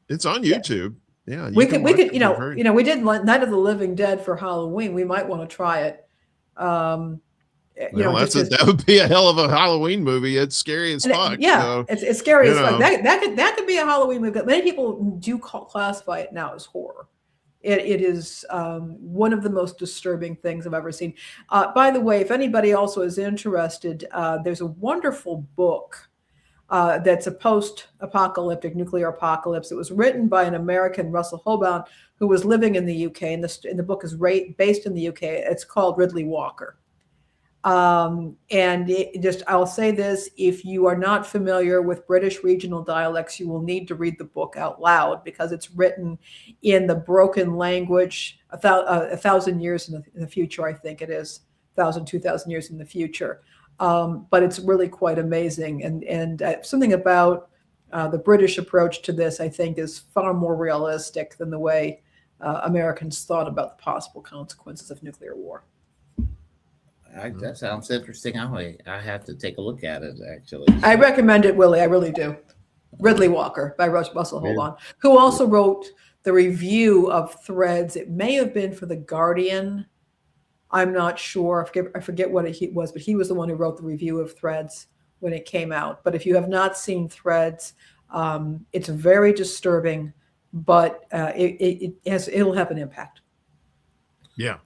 It's on YouTube. Yeah, we could. We did Night of the Living Dead for Halloween. We might want to try it. That would be a hell of a Halloween movie. It's scary as fuck. It's scary as fuck. That could be a Halloween movie. Many people do classify it now as horror. It is one of the most disturbing things I've ever seen. By the way, if anybody also is interested, there's a wonderful book that's a post-apocalyptic nuclear apocalypse. It was written by an American, Russell Hoban, who was living in the UK, and the book is based in the UK. It's called Ridley Walker. I'll say this, if you are not familiar with British regional dialects, you will need to read the book out loud because it's written in the broken language, a thousand years in the future, I think it is, 2,000 years in the future. But it's really quite amazing. And something about the British approach to this, I think, is far more realistic than the way Americans thought about the possible consequences of nuclear war. That sounds interesting. I have to take a look at it, actually. I recommend it, Willie. I really do. Ridley Walker by Russell Hoban, who also wrote the review of Threads. It may have been for The Guardian. I'm not sure. I forget what it was, but he was the one who wrote the review of Threads when it came out. But if you have not seen Threads, it's very disturbing, but it'll have an impact. Yeah,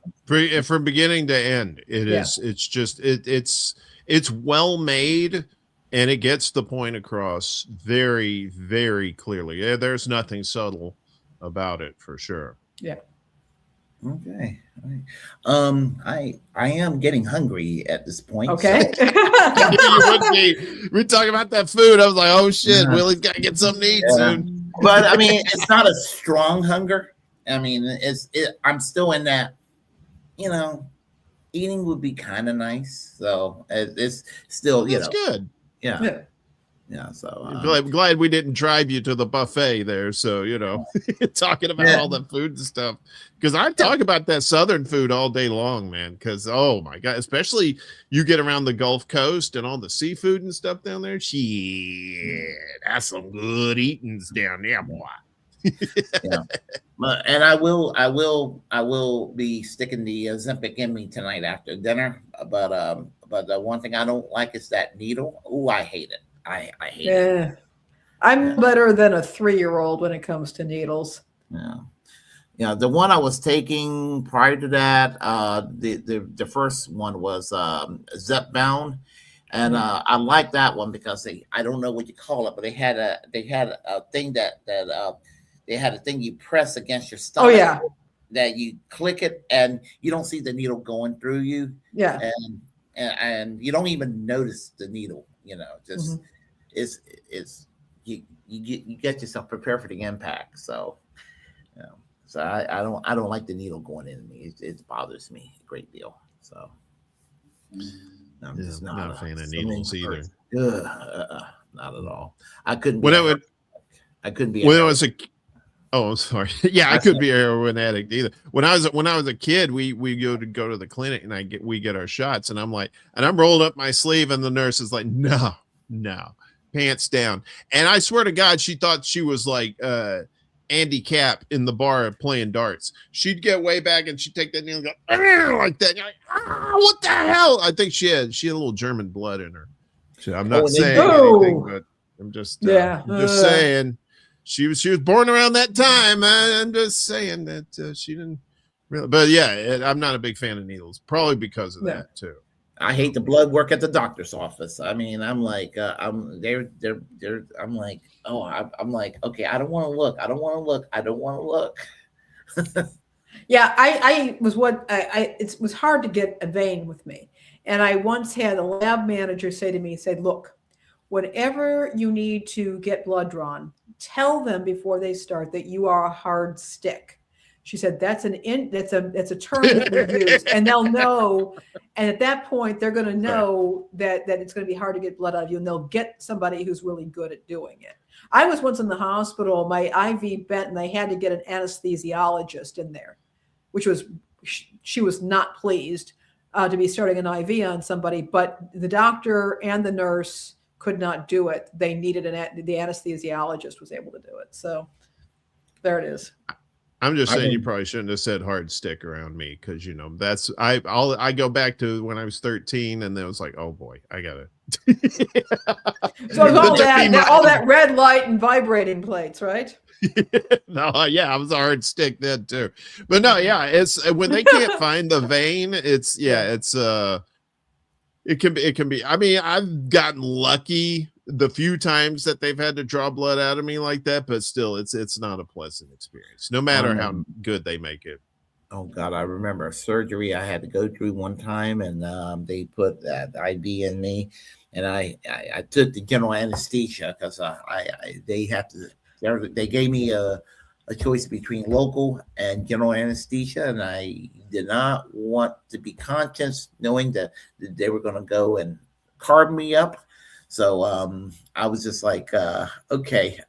from beginning to end, is. It's just it's well made, and it gets the point across very, very clearly. There's nothing subtle about it for sure. Yeah. Okay. I am getting hungry at this point. Okay. So. You would be. We're talking about that food. I was like, oh shit, Willie's got to get something to eat soon. But I mean, it's not a strong hunger. I mean, I'm still in that. Eating would be kind of nice. So it's still, That's good. Yeah. Yeah. So glad we didn't drive you to the buffet there. So, talking about all the food and stuff, because I talk about that Southern food all day long, man. Because, oh my God, especially you get around the Gulf Coast and all the seafood and stuff down there. Shit, that's some good eatings down there, boy. Yeah. And I will be sticking the Ozempic in me tonight after dinner. But the one thing I don't like is that needle. Oh, I hate it. I hate it. I'm better than a 3-year-old when it comes to needles. Yeah. The one I was taking prior to that, the first one was Zepbound. And I like that one because I don't know what you call it, but they had a thing that they had a thing you press against your stomach. Oh yeah. That you click it and you don't see the needle going through you. Yeah. And you don't even notice the needle, just it's you get yourself prepared for the impact. So, so I don't like the needle going in me. It bothers me a great deal. So I'm just not a fan of needles either. Not at all. I couldn't be. I couldn't be. When I was Oh, I'm sorry. Yeah, I could be a heroin addict either. When I was a kid, we go to the clinic and we get our shots, and I'm rolled up my sleeve, and the nurse is like, no, pants down. And I swear to God, she thought she was like Andy Capp in the bar playing darts. She'd get way back and she'd take that needle and go like that. You're like, what the hell? I think she had a little German blood in her. So I'm not saying anything, but I'm just saying. She was born around that time. I'm just saying that she didn't really, but yeah, I'm not a big fan of needles, probably because of that too. I hate the blood work at the doctor's office. I mean, I'm like, I'm like, okay, I don't want to look. Yeah, it was hard to get a vein with me. And I once had a lab manager say to me, look, whenever you need to get blood drawn, tell them before they start that you are a hard stick. She said, that's a term that we use, and they'll know. And at that point, they're going to know that it's going to be hard to get blood out of you, and they'll get somebody who's really good at doing it. I was once in the hospital, my IV bent, and they had to get an anesthesiologist in there, she was not pleased to be starting an IV on somebody, but the doctor and the nurse could not do it. They needed the anesthesiologist was able to do it. So there it is. I'm just saying you probably shouldn't have said hard stick around me, because that's I go back to when I was 13, and then it was like, oh boy, I gotta. So all that red light and vibrating plates, right? No, yeah, I was a hard stick then too. But no, yeah, it's when they can't find the vein, it can be. I mean, I've gotten lucky the few times that they've had to draw blood out of me like that, but still, it's not a pleasant experience, no matter how good they make it. Oh God, I remember a surgery I had to go through one time, and they put that IV in me, and I took the general anesthesia because they gave me a choice between local and general anesthesia, and I did not want to be conscious knowing that they were going to go and carve me up. So I was just like, okay,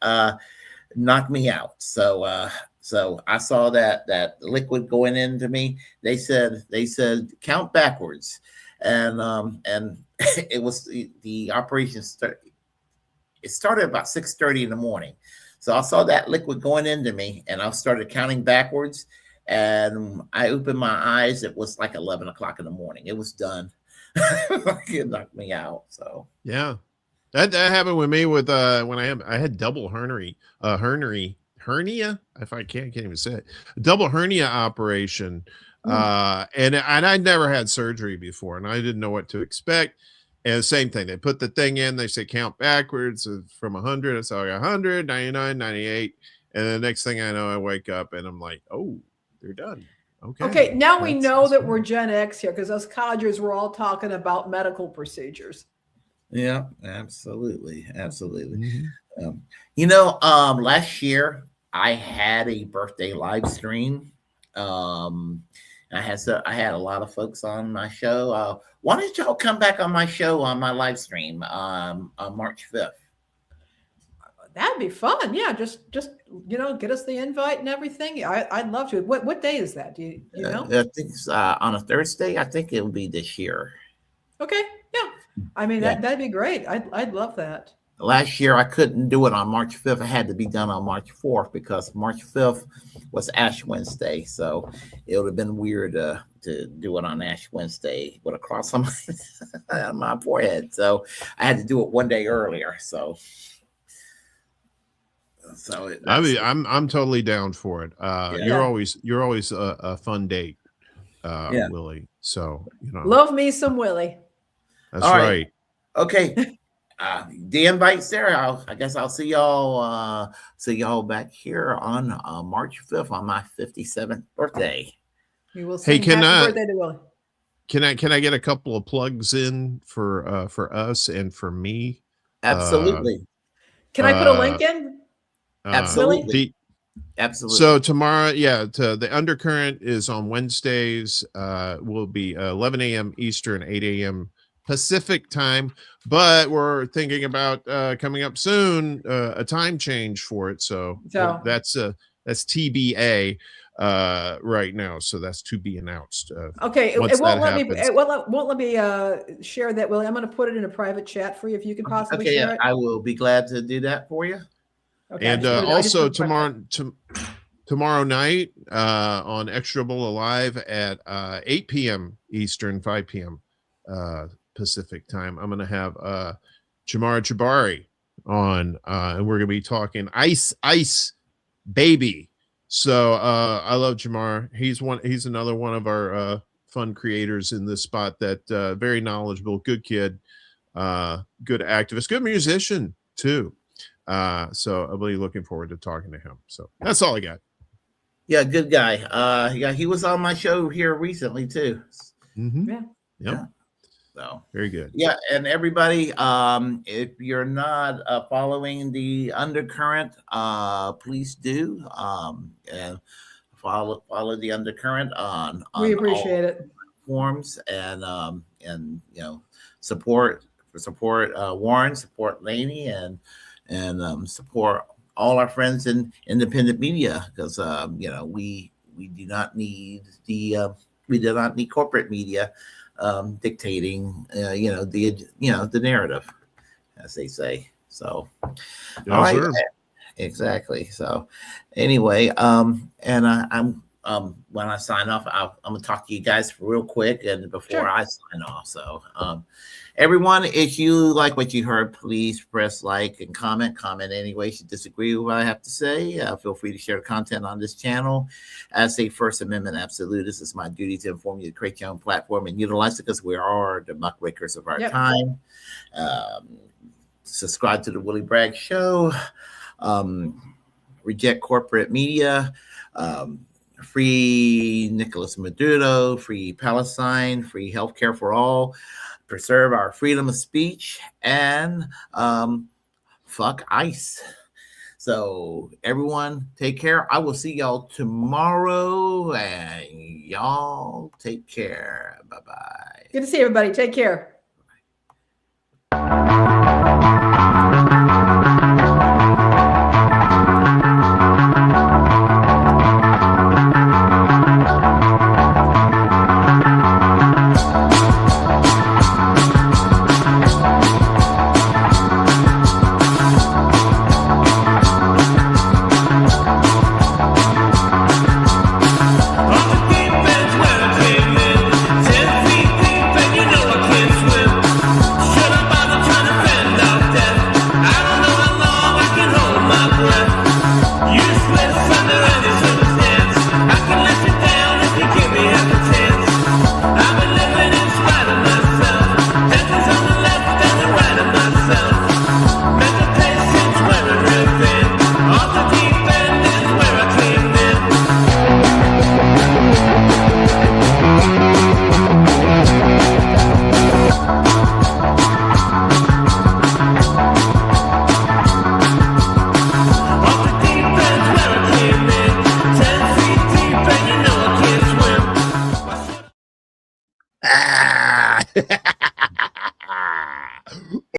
knock me out. So I saw that liquid going into me. They said count backwards, and it was the operation it started about 6:30 in the morning. So I saw that liquid going into me, and I started counting backwards, and I opened my eyes. It was like 11 o'clock in the morning. It was done. It knocked me out. So yeah, that happened with me with when I had double hernia. If I can't even say it, double hernia operation. And I never had surgery before, and I didn't know what to expect. And same thing, they put the thing in, they say count backwards from 100. So I got 100, 99, 98. And the next thing I know, I wake up and I'm like, oh, they're done. Okay. Now we know that we're Gen X here, because us codgers were all talking about medical procedures. Yeah, absolutely. Mm-hmm. Last year I had a birthday live stream. I had a lot of folks on my show. Why don't y'all come back on my show on my live stream on March 5th? That'd be fun. Yeah, just get us the invite and everything. I'd love to. What day is that? Do you know? I think it's on a Thursday. I think it will be this year. Okay. Yeah. I mean, Yeah. that'd be great. I'd love that. Last year, I couldn't do it on March 5th. It had to be done on March 4th because March 5th was Ash Wednesday. So it would have been weird to do it on Ash Wednesday with a cross on my forehead. So I had to do it one day earlier. I'm totally down for it. You're always a fun date, Willie. So love me some Willie. That's right. Okay. The invite's there. I guess I'll see y'all back here on March 5th on my 57th birthday. We will sing happy birthday to Willie. Can I get a couple of plugs in for us and for me? Absolutely. Can I put a link in? Absolutely. Absolutely. So tomorrow, the Undercurrent is on Wednesdays. Will be 11 a.m. Eastern, 8 a.m. Pacific time, but we're thinking about coming up soon a time change for it. So that's TBA right now. So that's to be announced. Okay, it won't let me share that, Willie. I'm going to put it in a private chat for you if you can possibly share it. I will be glad to do that for you. Okay, and also tomorrow night on Extrable Alive at 8 p.m. Eastern, 5 p.m. Pacific time, I'm going to have Jamar Jabari on, and we're going to be talking Ice Baby. So I love Jamar. He's another one of our fun creators in this spot that very knowledgeable, good kid, good activist, good musician too. So I'll be looking forward to talking to him. So that's all I got. Yeah, good guy. He was on my show here recently too. Mm-hmm. Yeah. So very good. Yeah, and everybody, if you're not following the Undercurrent, please do and follow the Undercurrent on we appreciate it. Forms and support Warren, support Lainie, and support all our friends in independent media because we do not need corporate media dictating the narrative, as they say. So all right, exactly. So anyway, and I'm when I sign off, I'm gonna talk to you guys real quick and before I sign off. So everyone, if you like what you heard, please press like and comment any way you disagree with what I have to say. Feel free to share the content on this channel. As a First Amendment absolutist, it's my duty to inform you to create your own platform and utilize it because we are the muckrakers of our time. Subscribe to the Willie Bragg Show. Reject corporate media. Free Nicolas Maduro. Free Palestine. Free healthcare for all. Preserve our freedom of speech and fuck ICE. So everyone take care. I will see y'all tomorrow and y'all take care. Bye-bye. Good to see everybody. Take care.